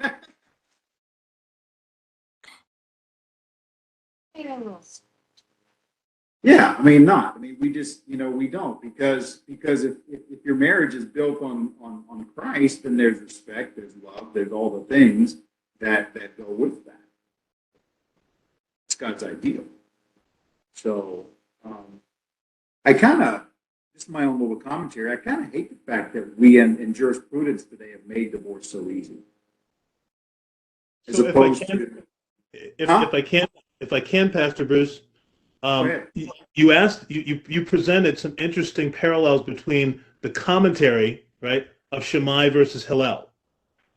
Yeah, I mean, not. I mean, we just, we don't, because if your marriage is built on Christ, then there's respect, there's love, there's all the things that go with that. It's God's ideal. So, I kind of, just my own little commentary, I kind of hate the fact that we in jurisprudence today have made divorce so easy. As So opposed if I can, Pastor Bruce, you asked, you presented some interesting parallels between the commentary, right, of Shammai versus Hillel.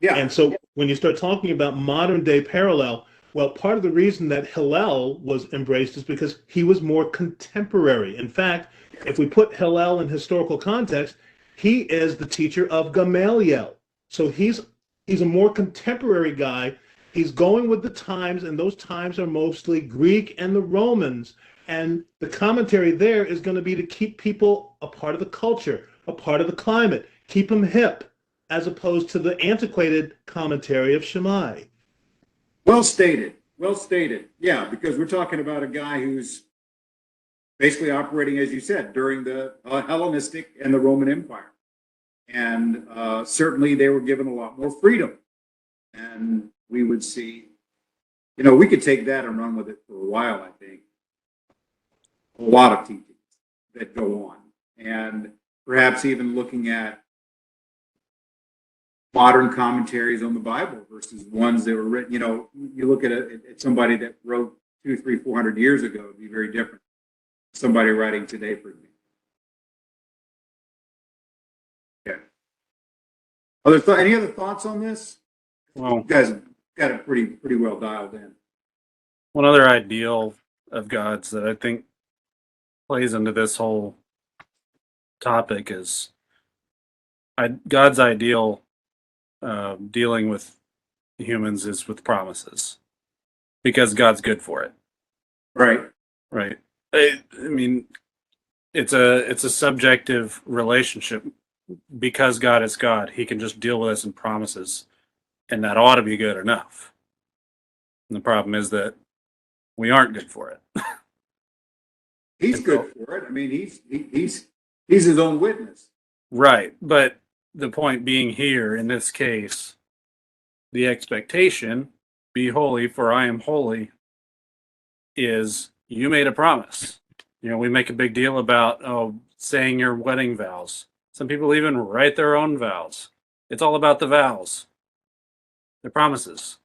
Yeah. And so when you start talking about modern day parallel, well, part of the reason that Hillel was embraced is because he was more contemporary. In fact, if we put Hillel in historical context, he is the teacher of Gamaliel. So he's a more contemporary guy. He's going with the times, and those times are mostly Greek and the Romans. And the commentary there is going to be to keep people a part of the culture, a part of the climate, keep them hip, as opposed to the antiquated commentary of Shammai. Well stated. Well stated. Yeah, because we're talking about a guy who's basically operating, as you said, during the Hellenistic and the Roman Empire. And certainly they were given a lot more freedom. And we would see, we could take that and run with it for a while, I think. A lot of teachings that go on. And perhaps even looking at modern commentaries on the Bible versus ones that were written, you look at somebody that wrote 200, 300, 400 years ago, it'd be very different. Somebody writing today for me. Yeah. Any other thoughts on this? Well, You guys have got it pretty well dialed in. one other ideal of God's that I think plays into this whole topic is God's ideal dealing with humans is with promises because God's good for it, Right. right? I mean, it's a subjective relationship because God is God. He can just deal with us in promises, and that ought to be good enough. And the problem is that we aren't good for it. He's good for it. I mean, he's his own witness. Right. But the point being here in this case, the expectation, be holy for I am holy, is you made a promise. You know, we make a big deal about saying your wedding vows. Some people even write their own vows. It's all about the vows. They're promises.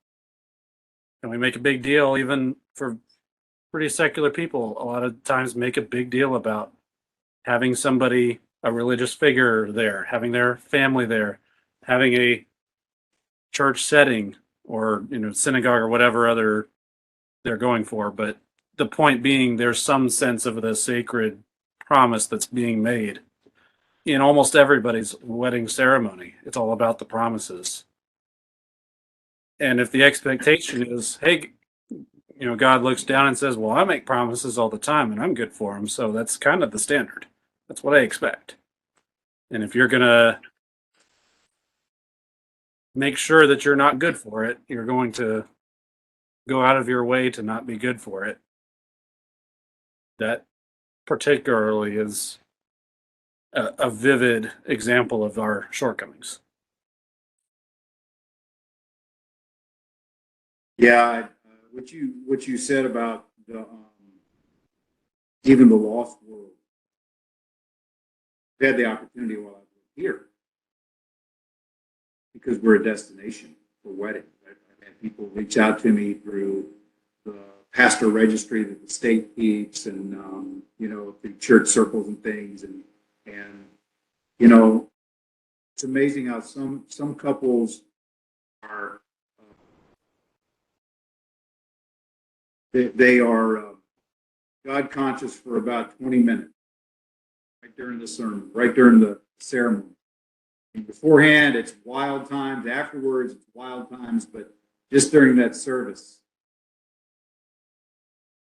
And we make a big deal even for pretty secular people. A lot of times make a big deal about having somebody, a religious figure there, having their family there, having a church setting or synagogue or whatever other they're going for. But the point being, there's some sense of the sacred promise that's being made in almost everybody's wedding ceremony. It's all about the promises. And if the expectation is, hey, God looks down and says, well, I make promises all the time and I'm good for them. So that's kind of the standard. That's what I expect. And if you're going to make sure that you're not good for it, you're going to go out of your way to not be good for it. That particularly is a vivid example of our shortcomings. Yeah, what you said about the even the lost world. I've had the opportunity while I was here because we're a destination for weddings. I've had people reach out to me through the pastor registry that the state keeps, and through church circles and things, and it's amazing how some couples are they are God conscious for about 20 minutes, right during the sermon, right during the ceremony. And beforehand, it's wild times. Afterwards, it's wild times. But just during that service,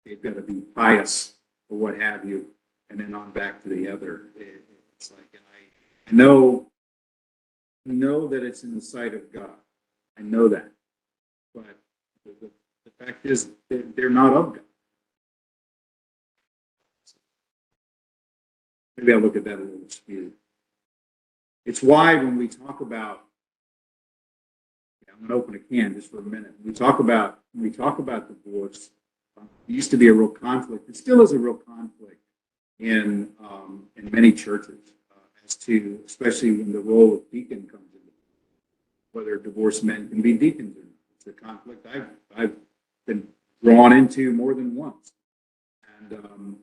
they've got to be pious or what have you, and then on back to the other. It's like, and I know that it's in the sight of God. I know that, but the fact is, they're not of God. Maybe I'll look at that a little skewed. It's why when we talk about, I'm going to open a can just for a minute. When we talk about divorce, it used to be a real conflict. It still is a real conflict in many churches as to, especially when the role of deacon comes in, whether divorced men can be deacons or not. It's a conflict I've been drawn into more than once, and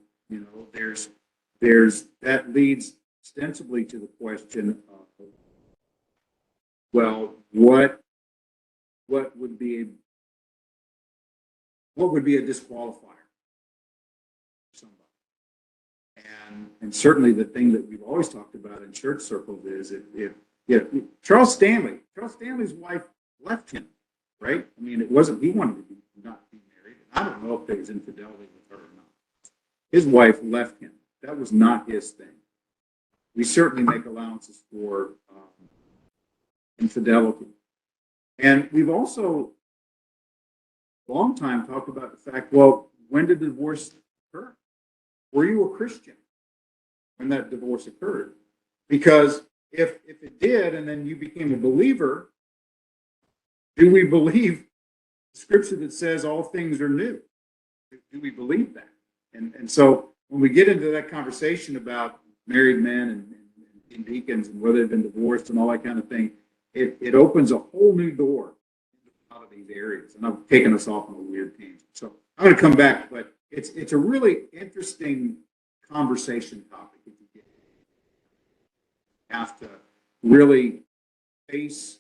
there's that leads ostensibly to the question of, well, what would be a disqualifier for somebody? And certainly the thing that we've always talked about in church circles is if Charles Stanley's wife left him, right? I mean, it wasn't, he wanted to not be married. I don't know if there was infidelity with her or not. His wife left him. That was not his thing. We certainly make allowances for infidelity. And we've also, a long time, talked about the fact, well, when did the divorce occur? Were you a Christian when that divorce occurred? Because if it did, and then you became a believer, do we believe the scripture that says all things are new? Do we believe that? And so when we get into that conversation about married men and deacons and whether they've been divorced and all that kind of thing, it opens a whole new door into a lot of these areas. And I've taken us off on a weird tangent. So I'm going to come back, but it's a really interesting conversation topic. If you have to really face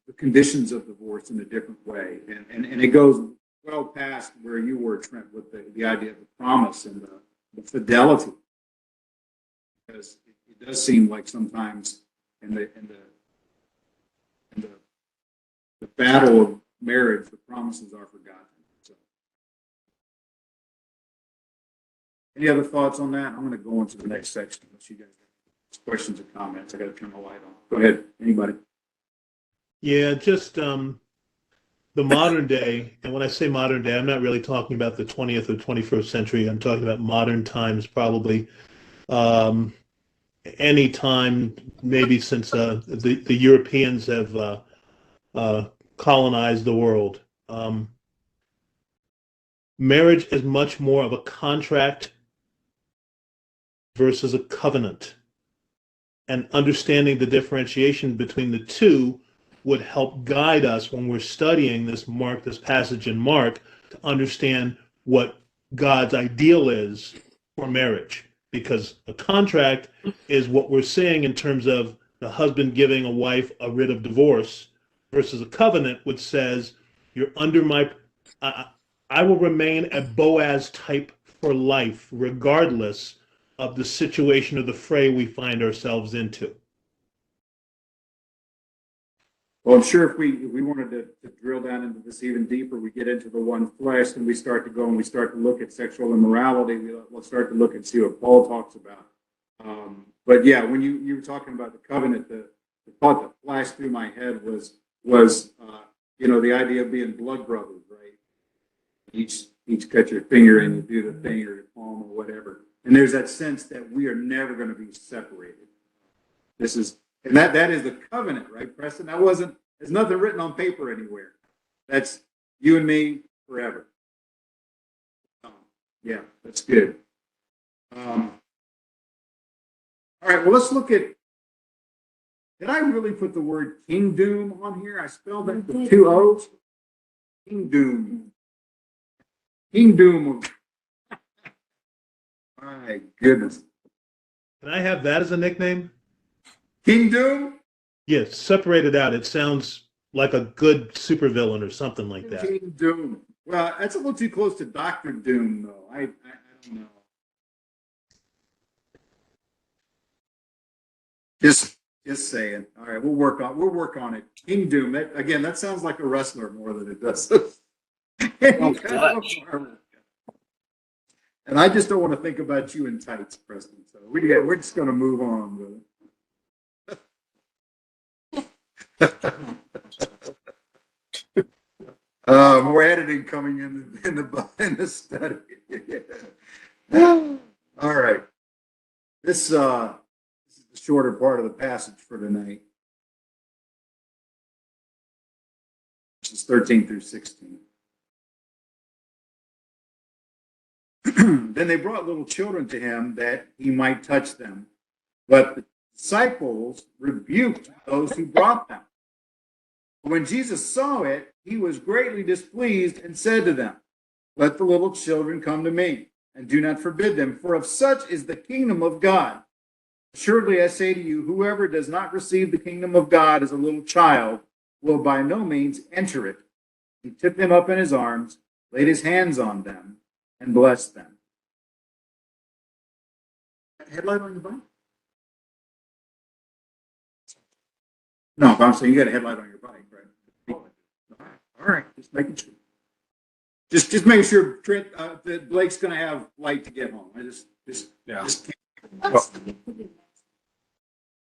the conditions of divorce in a different way. And it goes well past where you were, Trent, with the idea of the promise and the fidelity. because it does seem like sometimes in the battle of marriage, the promises are forgotten. So, any other thoughts on that? I'm going to go into the next section unless you guys have questions or comments. I got to turn the light on. Go ahead, anybody. Yeah, just the modern day, and when I say modern day, I'm not really talking about the 20th or 21st century. I'm talking about modern times, probably any time, maybe since the Europeans have colonized the world. Marriage is much more of a contract versus a covenant. And understanding the differentiation between the two would help guide us when we're studying this passage in Mark, to understand what God's ideal is for marriage. Because a contract is what we're saying in terms of the husband giving a wife a writ of divorce, versus a covenant which says, you're under my, I will remain a Boaz type for life, regardless of the situation or the fray we find ourselves into. Well, I'm sure if we wanted to drill down into this even deeper, we get into the one flesh, and we start to go and we start to look at sexual immorality. We'll start to look and see what Paul talks about. But yeah, when you were talking about the covenant, the thought that flashed through my head was the idea of being blood brothers, right? Each cut your finger and you do the thing, or your palm, or whatever. And there's that sense that we are never going to be separated. And that is the covenant, right, Preston? There's nothing written on paper anywhere. That's you and me forever. Yeah, that's good. All right, well, let's look at, did I really put the word kingdom on here? I spelled that with 2 O's. Kingdom. Kingdom. My goodness. Can I have that as a nickname? Kingdom? Yes, separate it out. It sounds like a good supervillain or something like that. King Doom. Well, that's a little too close to Doctor Doom, though. I don't know. Just saying. All right, we'll work on it. King Doom. That sounds like a wrestler more than it does. And I just don't want to think about you in tights, Preston. So we're just going to move on with it. More editing coming in the study. All right. This is the shorter part of the passage for tonight. Verses 13 through 16. Then they brought little children to him that he might touch them. But the disciples rebuked those who brought them. When Jesus saw it, he was greatly displeased and said to them, "Let the little children come to me, and do not forbid them, for of such is the kingdom of God. Assuredly, I say to you, whoever does not receive the kingdom of God as a little child will by no means enter it." He took them up in his arms, laid his hands on them, and blessed them. Headlight on your bike? No, but I'm saying you got a headlight on your bike, right? All right, just making sure. Just making sure Trent, that Blake's going to have light to get home. Yeah.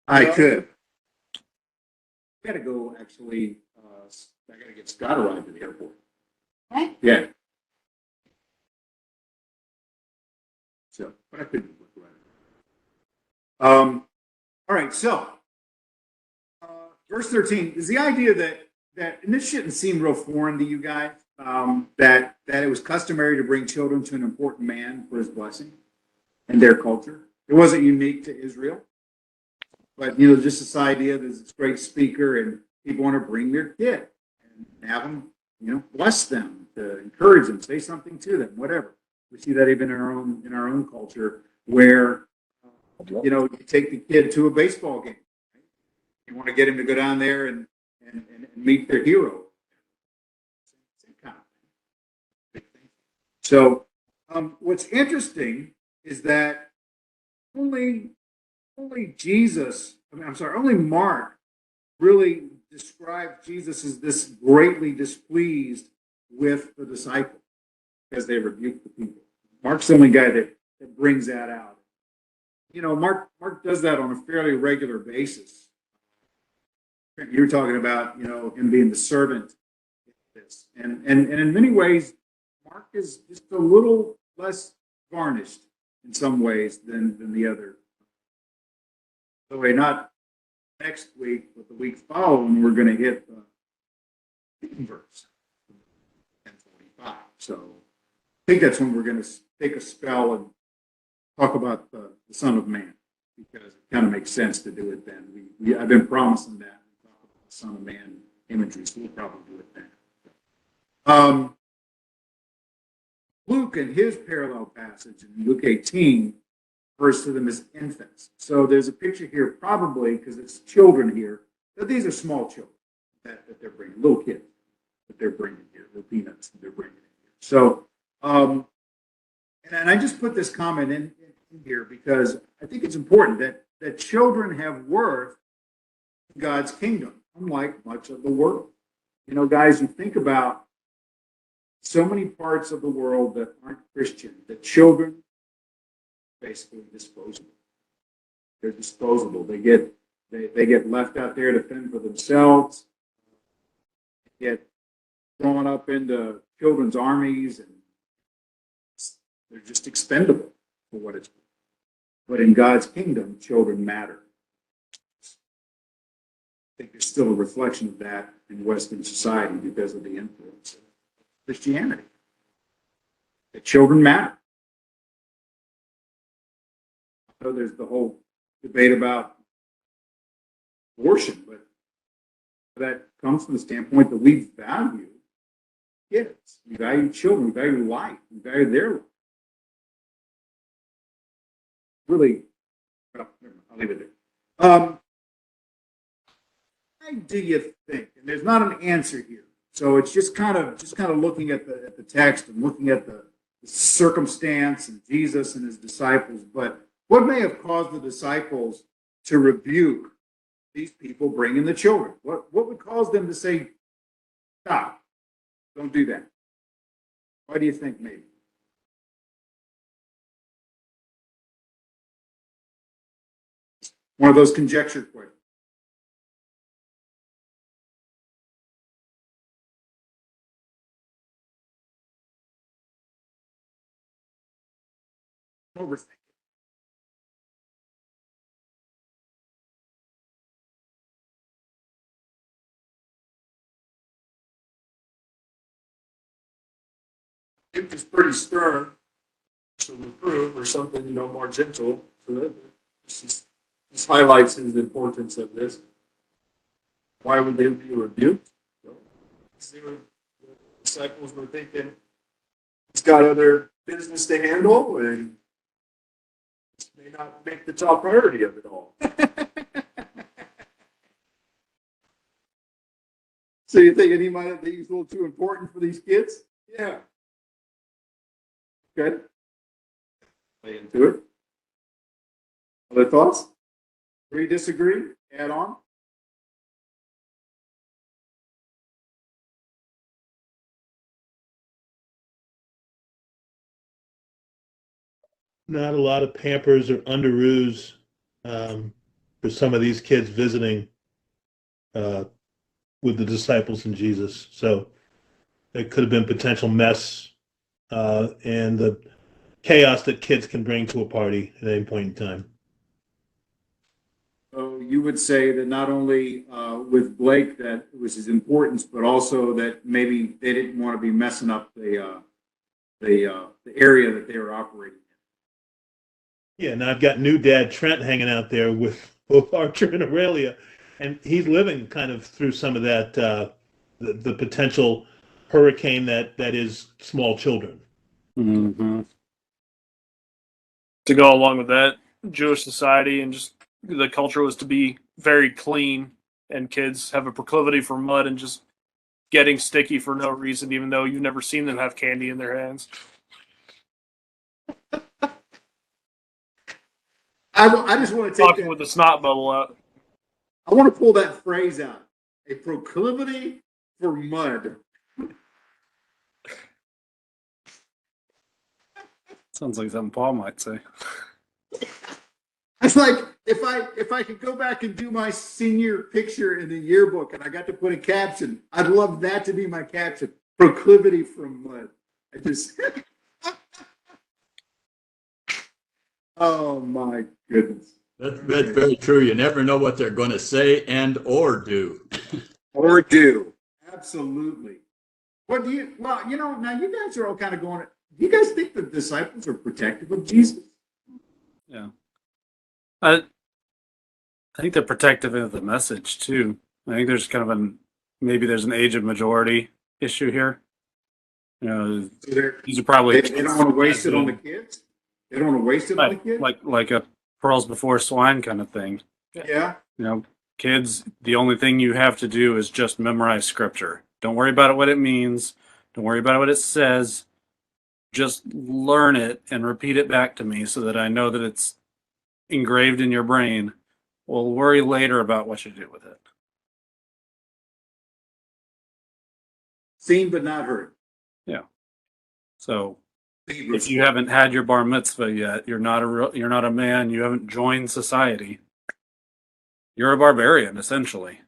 I could. I got to go, actually. I got to get Scott a ride to the airport. What? Yeah. So, but I couldn't look right. All right, so verse 13 is the idea that, and this shouldn't seem real foreign to you guys, that it was customary to bring children to an important man for his blessing in their culture. It wasn't unique to Israel, but just this idea that this great speaker and people want to bring their kid and have them, bless them, to encourage them, say something to them, whatever. We see that even in our own culture, where you take the kid to a baseball game. Right? You want to get him to go down there and meet their hero. Same kind of thing. So, what's interesting is that only only Jesus, I'm sorry, only Mark really describes Jesus as this greatly displeased with the disciples because they rebuked the people. Mark's the only guy that brings that out. Mark does that on a fairly regular basis. You're talking about, him being the servant. And in many ways, Mark is just a little less varnished in some ways than the other. By the way, not next week, but the week following, we're going to hit the verse 10:45. So I think that's when we're going to take a spell and talk about the Son of Man, because it kind of makes sense to do it then. I've been promising that. We talk about the Son of Man imagery, so we'll probably do it then. Luke, in his parallel passage in Luke 18, refers to them as infants. So there's a picture here, probably because it's children here, but these are small children that they're bringing, little kids that they're bringing here, little peanuts that they're bringing in here. So, and I just put this comment in here because I think it's important that children have worth in God's kingdom, unlike much of the world. Guys, you think about so many parts of the world that aren't Christian, that children basically disposable. They're disposable. They get left out there to fend for themselves, get thrown up into children's armies, and they're just expendable for what it's worth. But in God's kingdom, children matter. I think there's still a reflection of that in Western society because of the influence of Christianity. That children matter. I know there's the whole debate about abortion, but that comes from the standpoint that we value kids, we value children, we value life, we value their life. Really, well, I'll leave it there. Why do you think? And there's not an answer here, so it's just kind of looking at the text and looking at the circumstance and Jesus and his disciples. But what may have caused the disciples to rebuke these people bringing the children? What would cause them to say, "Stop! Don't do that"? Why do you think? Maybe. One of those conjecture questions. Overthinking. It was pretty stern to reprove, or something, more gentle. So that this highlights the importance of this. Why would they be rebuked? Well, the disciples were thinking he's got other business to handle, and this may not make the top priority of it all. So you think he might have think he's a little too important for these kids? Yeah. Good. Play into it. Other thoughts? Agree, disagree? Add on? Not a lot of Pampers or Underoos for some of these kids visiting with the disciples and Jesus. So there could have been potential mess and the chaos that kids can bring to a party at any point in time. So you would say that not only with Blake that it was his importance, but also that maybe they didn't want to be messing up the area that they were operating in. Yeah, and I've got new dad Trent hanging out there with both Archer and Aurelia, and he's living kind of through some of that the potential hurricane that is small children. Mm-hmm. To go along with that, Jewish society and just the culture was to be very clean, and kids have a proclivity for mud and just getting sticky for no reason, even though you've never seen them have candy in their hands. I just want to take Talking that. with the snot bubble out. I want to pull that phrase out. A proclivity for mud. Sounds like something Paul might say. It's like if I could go back and do my senior picture in the yearbook and I got to put a caption, I'd love that to be my caption. Proclivity from mud. I just oh my goodness. That's very true. You never know what they're going to say and or do. Or do. Absolutely. What do you well, you know, now you guys are all kind of going, do you guys think the disciples are protective of Jesus? Yeah. I think they're protective of the message too. I think there's kind of maybe there's an age of majority issue here. You know, So these are probably they don't want to waste it on the kids? They don't want to waste it on the kids? like a pearls before swine kind of thing. Yeah. You know, kids, the only thing you have to do is just memorize scripture. Don't worry about what it means. Don't worry about what it says. Just learn it and repeat it back to me so that I know that it's engraved in your brain. We'll worry later about what you do with it. Seen but not heard. Yeah. So if you haven't had your bar mitzvah yet, you're not a man. You haven't joined society. You're a barbarian, essentially.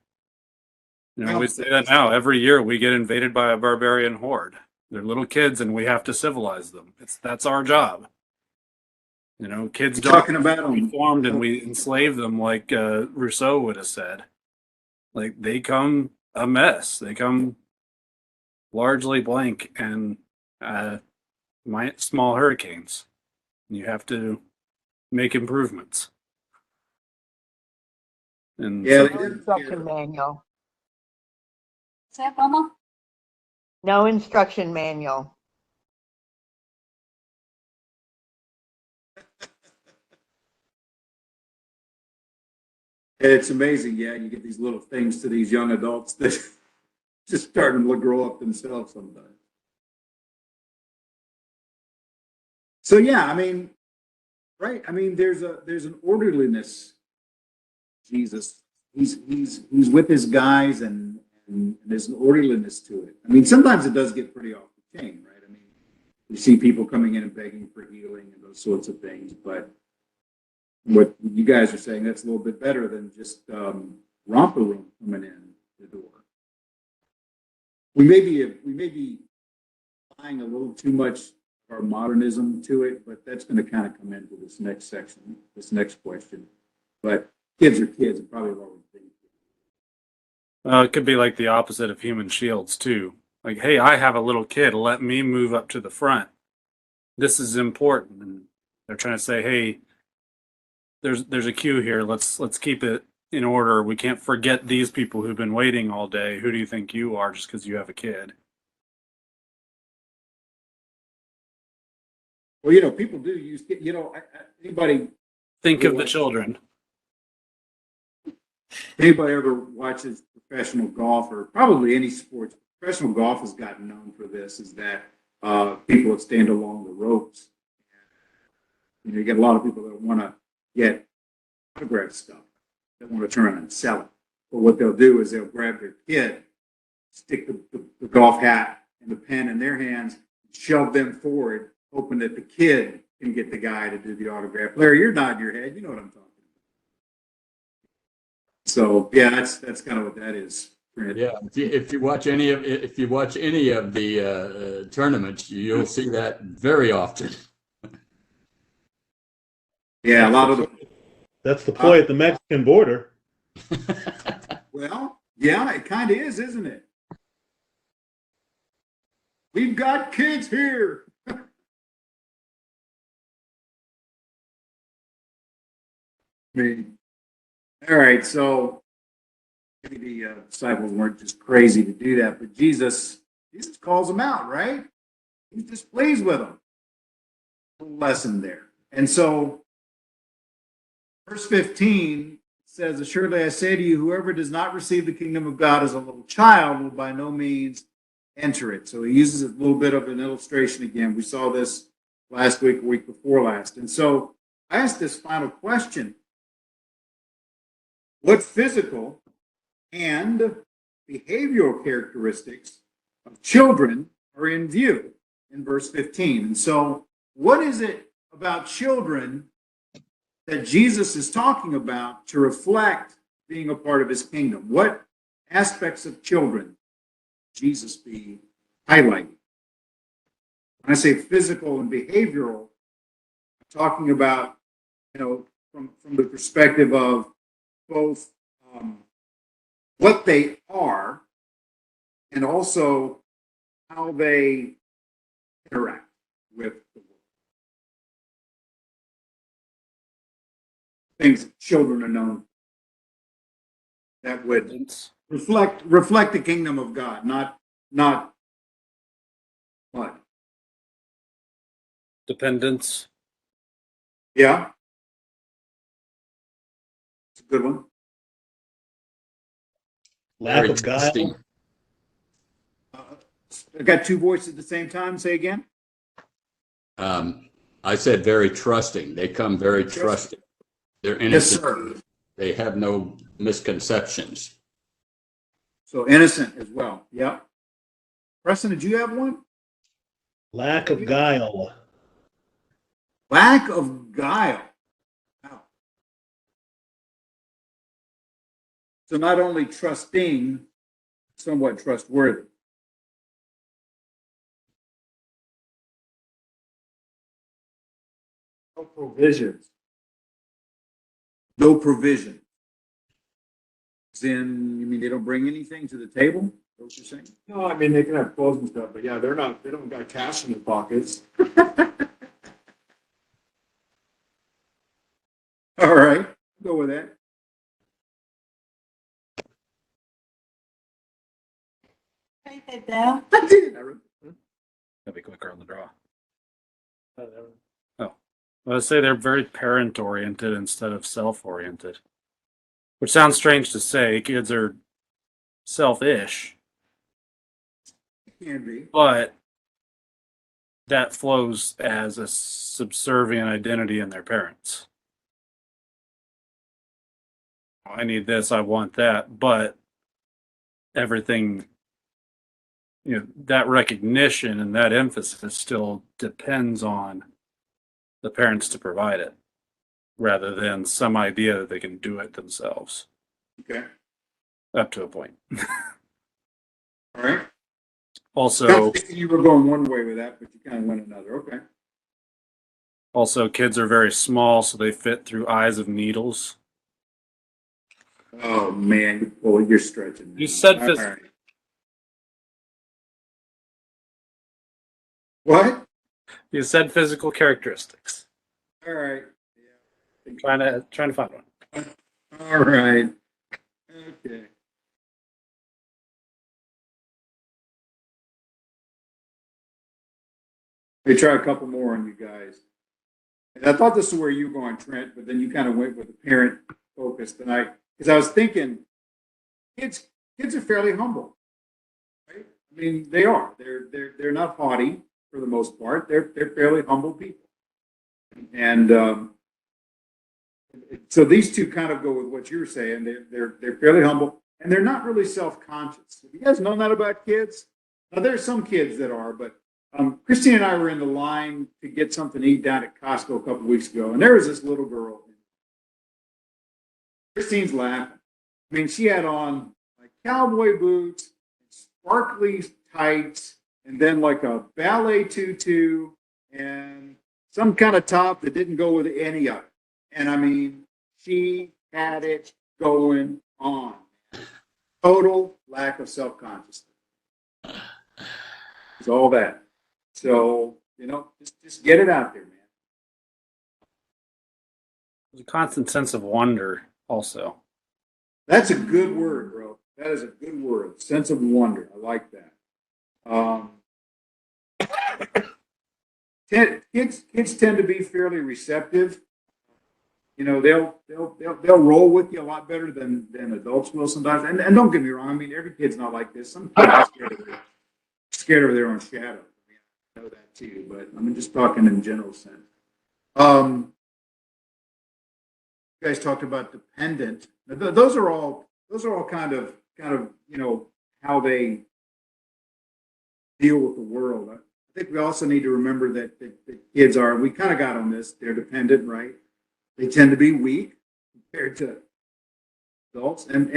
You know, we say that now. Every year we get invaded by a barbarian horde. They're little kids, and we have to civilize them. That's our job. You know, kids don't Talking about them. reformed, and we enslave them, like Rousseau would have said. Like they come a mess. They come largely blank and small hurricanes. You have to make improvements. And Yeah, so- they No didn't instruction care. manual. Is that Mama? No instruction manual. And it's amazing, yeah. You get these little things to these young adults that just starting to grow up themselves sometimes. So yeah, I mean, right? I mean, there's an orderliness. Jesus, he's with his guys, and there's an orderliness to it. I mean, sometimes it does get pretty off the chain, right? I mean, you see people coming in and begging for healing and those sorts of things, but what you guys are saying, that's a little bit better than just romper room coming in the door. We may be applying a little too much of our modernism to it, but that's going to kind of come into this next section, this next question. But kids are kids, and probably have always been. it could be like the opposite of human shields too. Like, hey, I have a little kid. Let me move up to the front. This is important. And they're trying to say, hey, there's a queue here. Let's keep it in order. We can't forget these people who've been waiting all day. Who do you think you are just because you have a kid? Well, you know, people do use, you know, anybody Think of the children. ever watches professional golf, or probably any sports, professional golf has gotten known for this, is that people that stand along the ropes. You know, you get a lot of people that want to get autograph stuff, that want to turn around and sell it. But what they'll do is they'll grab their kid, stick the golf hat and the pen in their hands, shove them forward, hoping that the kid can get the guy to do the autograph. Larry, you're nodding your head. You know what I'm talking about. So yeah, that's kind of what that is. Yeah, if you watch any of the tournaments, you'll see that very often. Yeah, a lot of the. That's the ploy at the Mexican border. Well, yeah, it kind of is, isn't it? We've got kids here. All right, so maybe the disciples weren't just crazy to do that, but Jesus calls them out, right? He's displeased with them. Lesson there. And so, verse 15 says, "Assuredly I say to you, whoever does not receive the kingdom of God as a little child will by no means enter it." So he uses a little bit of an illustration again. We saw this last week, week before last. And so I ask this final question. What physical and behavioral characteristics of children are in view in verse 15? And so, what is it about children that Jesus is talking about to reflect being a part of his kingdom? What aspects of children Jesus be highlighting? When I say physical and behavioral, I'm talking about, from the perspective of both what they are and also how they interact with the world. Things that children are known that would reflect the kingdom of God, not what? Dependence. Yeah. It's a good one. Lack Very of guile. trusting. I got two voices at the same time. Say again. I said very trusting. They come very trusting. They're innocent. Yes, sir. They have no misconceptions. So innocent as well. Yeah. Preston, did you have one? Lack of guile. Lack of guile. Wow. So not only trusting, somewhat trustworthy. No provisions. No provision. Then you mean they don't bring anything to the table? Is that what you're saying? No, I mean, they can have clothes and stuff, but yeah, they don't got cash in their pockets. All right, go with that. Write that down. I did. I wrote That'd be quicker on the draw. Oh, well, I say they're very parent-oriented instead of self-oriented, which sounds strange to say. Kids are selfish, can be. but that flows as a subservient identity in their parents. I need this, I want that, but everything, that recognition and that emphasis still depends on the parents to provide it, rather than some idea that they can do it themselves, Okay. up to a point. All right. Also, You were going one way with that, but you kind of went another. Okay. kids are very small, so they fit through eyes of needles. Oh man, you're stretching. You said All right. What? You said physical characteristics. All right. Yeah. Trying to find one. All right. Okay. They try a couple more on you guys. And I thought this is where you were going, Trent, but then you kind of went with the parent focus tonight. Because I was thinking, kids are fairly humble, right? I mean, they are. They're not haughty for the most part. They're fairly humble people, and so these two kind of go with what you were saying. They're fairly humble, and they're not really self-conscious. Have you guys known that about kids? Now, there's some kids that are, but Christine and I were in the line to get something to eat down at Costco a couple of weeks ago, and there was this little girl. Christine's laughing. I mean, she had on like cowboy boots, sparkly tights, and then like a ballet tutu and some kind of top that didn't go with any of it. And I mean, she had it going on. Total lack of self-consciousness. It's all that. So, just get it out there, man. There's a constant sense of wonder also. That's a good word, bro. That is a good word. Sense of wonder. I like that. Kids tend to be fairly receptive. They'll roll with you a lot better than adults will sometimes. And don't get me wrong. I mean, every kid's not like this. Some kids are scared of their own shadow. I know that too. But I'm just talking in general sense. guys talked about dependent. Those are all kind of how they deal with the world. I think we also need to remember that kids are. We kind of got on this. They're dependent, right? They tend to be weak compared to adults, and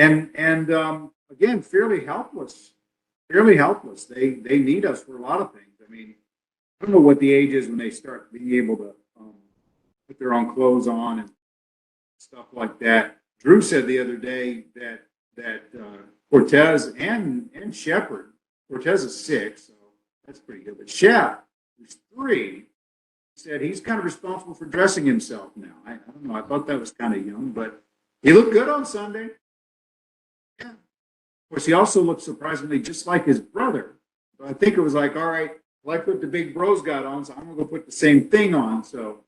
again, fairly helpless. Fairly helpless. They need us for a lot of things. I mean, I don't know what the age is when they start being able to put their own clothes on and stuff like that. Drew said the other day that Cortez and Shepard. Cortez is 6, so that's pretty good. But Shep, who's 3, said he's kind of responsible for dressing himself now. I don't know. I thought that was kind of young, but he looked good on Sunday. Yeah. Of course, he also looked surprisingly just like his brother. So I think it was like, all right, like what the big bros got on, so I'm going to go put the same thing on. So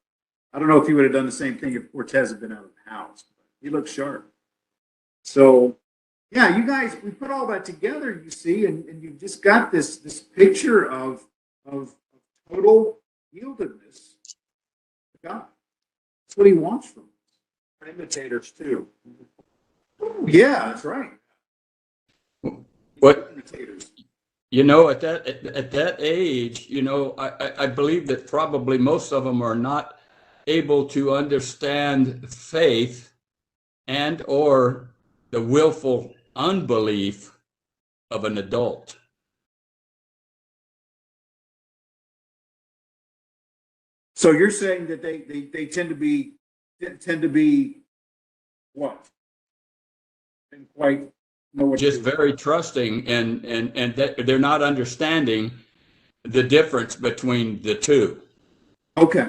I don't know if he would have done the same thing if Cortez had been out of the house. But he looked sharp. So, yeah, you guys, we put all that together, you see, and you've just got this picture of total yieldedness to God. That's what he wants from us. We're imitators too. Yeah, that's right. What Imitators. you know at that age, you know, I believe that probably most of them are not able to understand faith and or the willful unbelief of an adult. So you're saying that they tend to be what? Didn't quite know what Just very trusting and that they're not understanding the difference between the two. Okay.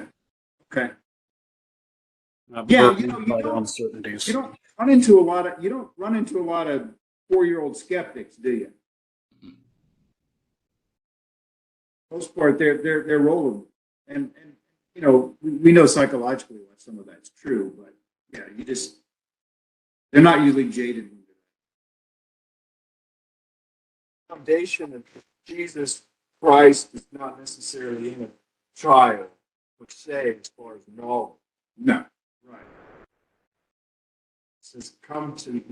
Not Yeah, burdened by the uncertainties. you don't run into a lot of 4-year-old skeptics, do you? Most part, they're rolling, and you know, we know psychologically what some of that's true, but yeah, they're not usually jaded. Foundation of Jesus Christ is not necessarily in a trial, per se, as far as knowledge. No, Right. It says, come to,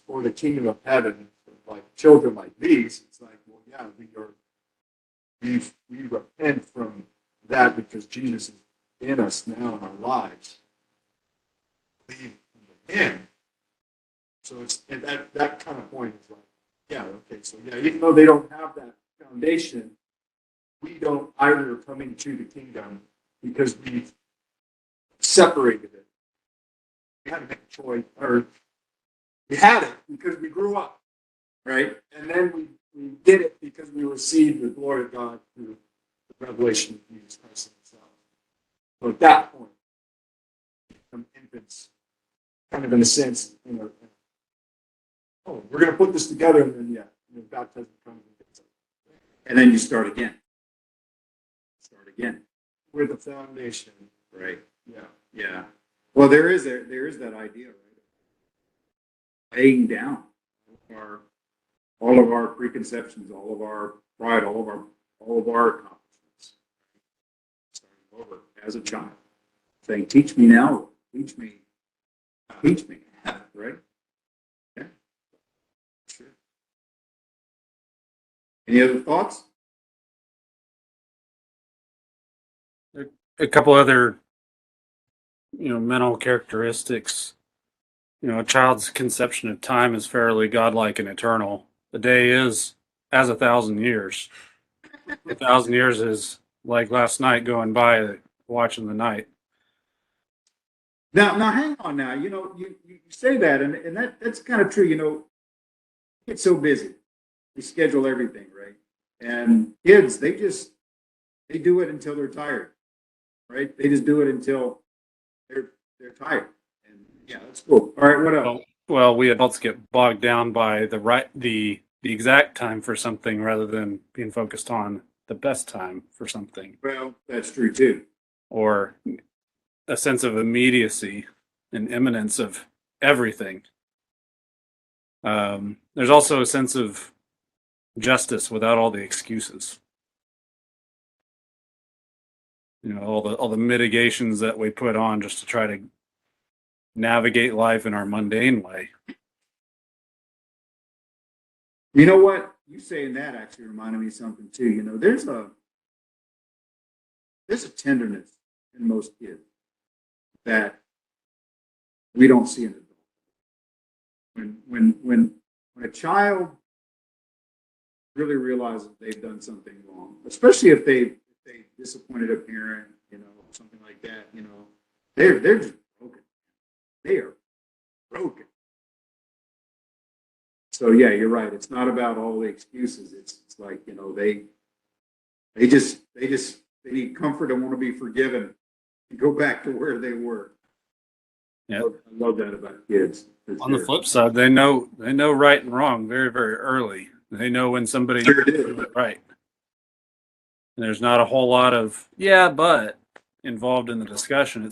for the kingdom of heaven, like children like these. It's like, well, yeah, we repent from that because Jesus is in us now in our lives. Believe in him. So it's at that kind of point, it's like, yeah, okay, so yeah, even though they don't have that foundation, we don't either come into the kingdom because we've separated it. We had to make a choice, or we had it because we grew up, right? and then we did it because we received the glory of God through the revelation of Jesus Christ himself. So at that point, we become infants, kind of in a sense, oh, we're going to put this together, and then, baptism comes And then you start again. with the foundation. Right. Yeah. Yeah. Well, there is that idea, right? Laying down all of our preconceptions, all of our pride, all of our accomplishments. Starting over as a child, saying, "Teach me now, teach me," right? Yeah. Sure. Any other thoughts? A couple other, mental characteristics. A child's conception of time is fairly godlike and eternal. The day is as 1,000 years. 1,000 years is like last night going by watching the night. Now, hang on. Now, you say that, and that's kind of true. You get so busy, we schedule everything, right? And kids, they do it until they're tired, right? They just do it until they're tired. And yeah, that's cool. All right, what else? Well, we adults get bogged down by the exact time for something rather than being focused on the best time for something, Well, that's true too. or a sense of immediacy and imminence of everything. There's also a sense of justice without all the excuses. All the mitigations that we put on just to try to navigate life in our mundane way. You know what? You saying that actually reminded me of something too. You know, there's a tenderness in most kids that we don't see in adults. When a child really realizes they've done something wrong, especially if they disappointed a parent, you know, something like that, you know, they're just broken. They are broken. So yeah, you're right. It's not about all the excuses. It's like, you know, they need comfort and want to be forgiven and go back to where they were. Yeah. I love that about kids. On the flip side, they know right and wrong very, very early. They know when somebody Sure didn't do. do it right. And there's not a whole lot of but involved in the discussion.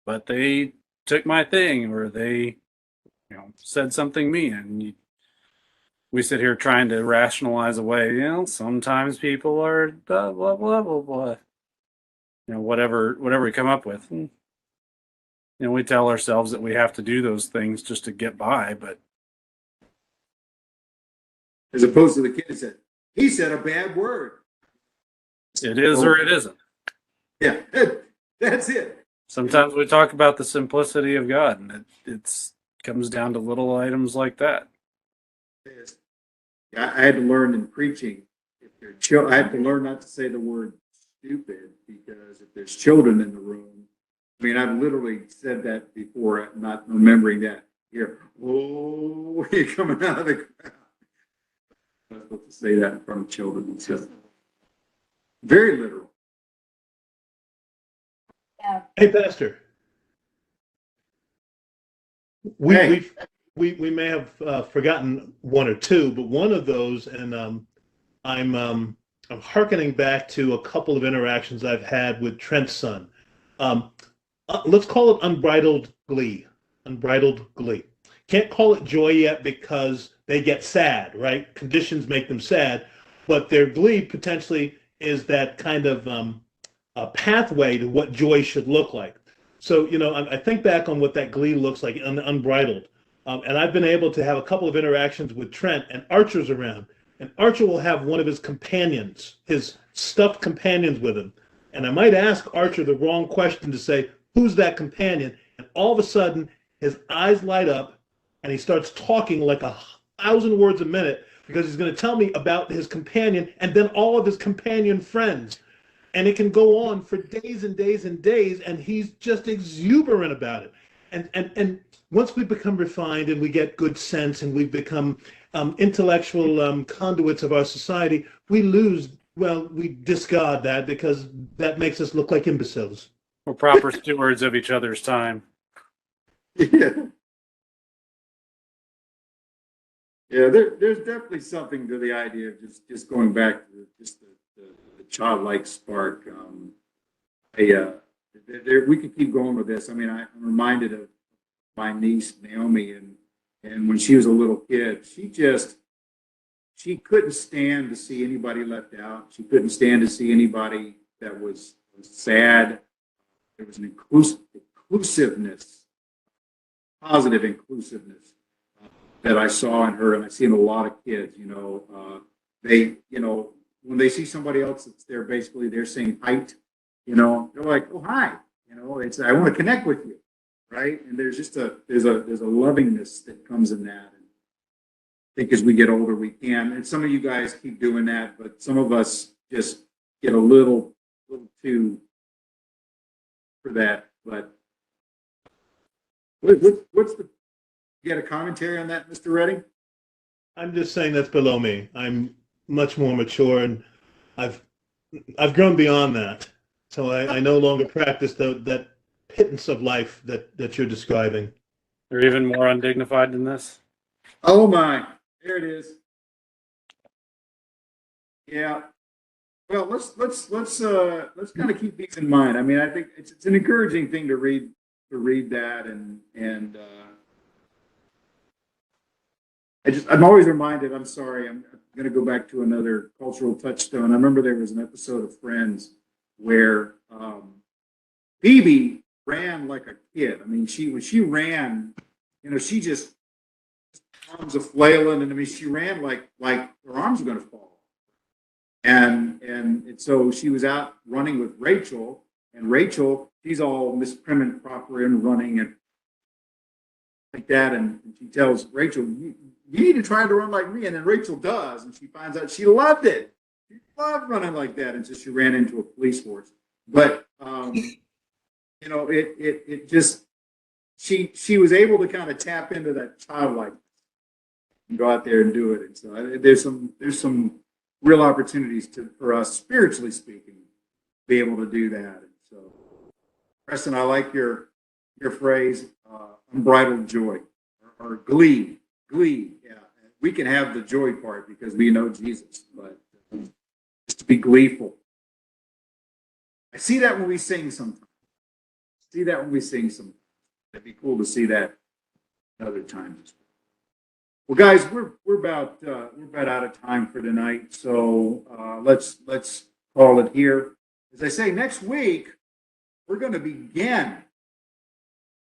But they took my thing, or they, said something mean, and we sit here trying to rationalize away. Sometimes people are blah blah blah blah blah. Whatever we come up with. And, we tell ourselves that we have to do those things just to get by, but as opposed to the kid that said, he said a bad word. it is or it isn't. Yeah, that's it. Sometimes we talk about the simplicity of God, and it comes down to little items like that. I had to learn in preaching, I had to learn not to say the word stupid, because if there's children in the room, I mean, I've literally said that before, not remembering that. You're coming out of the crowd. I'm not supposed to say that in front of children. It's just very literal. Hey, Pastor. Hey. We may have forgotten one or two, but one of those, and I'm hearkening back to a couple of interactions I've had with Trent's son. Let's call it unbridled glee. Unbridled glee. Can't call it joy yet because they get sad, right? Conditions make them sad, but their glee potentially is that kind of a pathway to what joy should look like. So, I think back on what that glee looks like, unbridled. And I've been able to have a couple of interactions with Trent, and Archer's around. And Archer will have one of his companions, his stuffed companions with him. And I might ask Archer the wrong question to say, who's that companion? And all of a sudden, his eyes light up, and he starts talking like 1,000 words a minute, because he's going to tell me about his companion and then all of his companion friends. And it can go on for days and days and days, and he's just exuberant about it. And once we become refined and we get good sense and we become intellectual conduits of our society, we discard that, because that makes us look like imbeciles. We're proper stewards of each other's time. Yeah. Yeah, there's definitely something to the idea of just going back to just the childlike spark. We could keep going with this. I mean, I'm reminded of my niece Naomi, and when she was a little kid, she couldn't stand to see anybody left out. She couldn't stand to see anybody that was sad. There was an inclusiveness, positive inclusiveness that I saw in her, and I see in a lot of kids. When they see somebody else that's there, basically they're saying height. They're like, "Oh, hi." It's, I want to connect with you, right? And there's just there's a lovingness that comes in that. And I think as we get older, we can. And some of you guys keep doing that, but some of us just get a little too for that. But what's the? You got a commentary on that, Mr. Redding? I'm just saying that's below me. I'm much more mature, and I've grown beyond that. So I no longer practice that pittance of life that you're describing. They're even more undignified than this. Oh my, there it is. Yeah. Well, let's kind of keep these in mind. I mean, I think it's an encouraging thing to read that, and I'm always reminded. I'm sorry, I'm going to go back to another cultural touchstone. I remember there was an episode of Friends where Phoebe ran like a kid. I mean, when she ran, she just arms a flailing, and I mean, she ran like her arms were going to fall. And so she was out running with Rachel, and Rachel, she's all Miss Prim and Proper and running and like that, and she tells Rachel, you need to try to run like me, and then Rachel does, and she finds out she loved it. She loved running like that, and so she ran into a police force. But it just she was able to kind of tap into that childlike and go out there and do it. And so there's some real opportunities for us, spiritually speaking, to be able to do that. And so, Preston, I like your phrase, unbridled joy or glee. Yeah, we can have the joy part because we know Jesus, but just to be gleeful. I see that when we sing sometimes. It'd be cool to see that other times. Well, guys, we're about out of time for tonight, so let's call it here. As I say, next week we're going to begin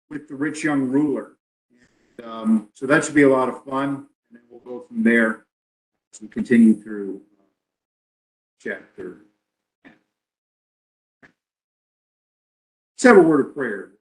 with the rich young ruler, so that should be a lot of fun, and then we'll go from there as we continue through chapter. Let's have a word of prayer.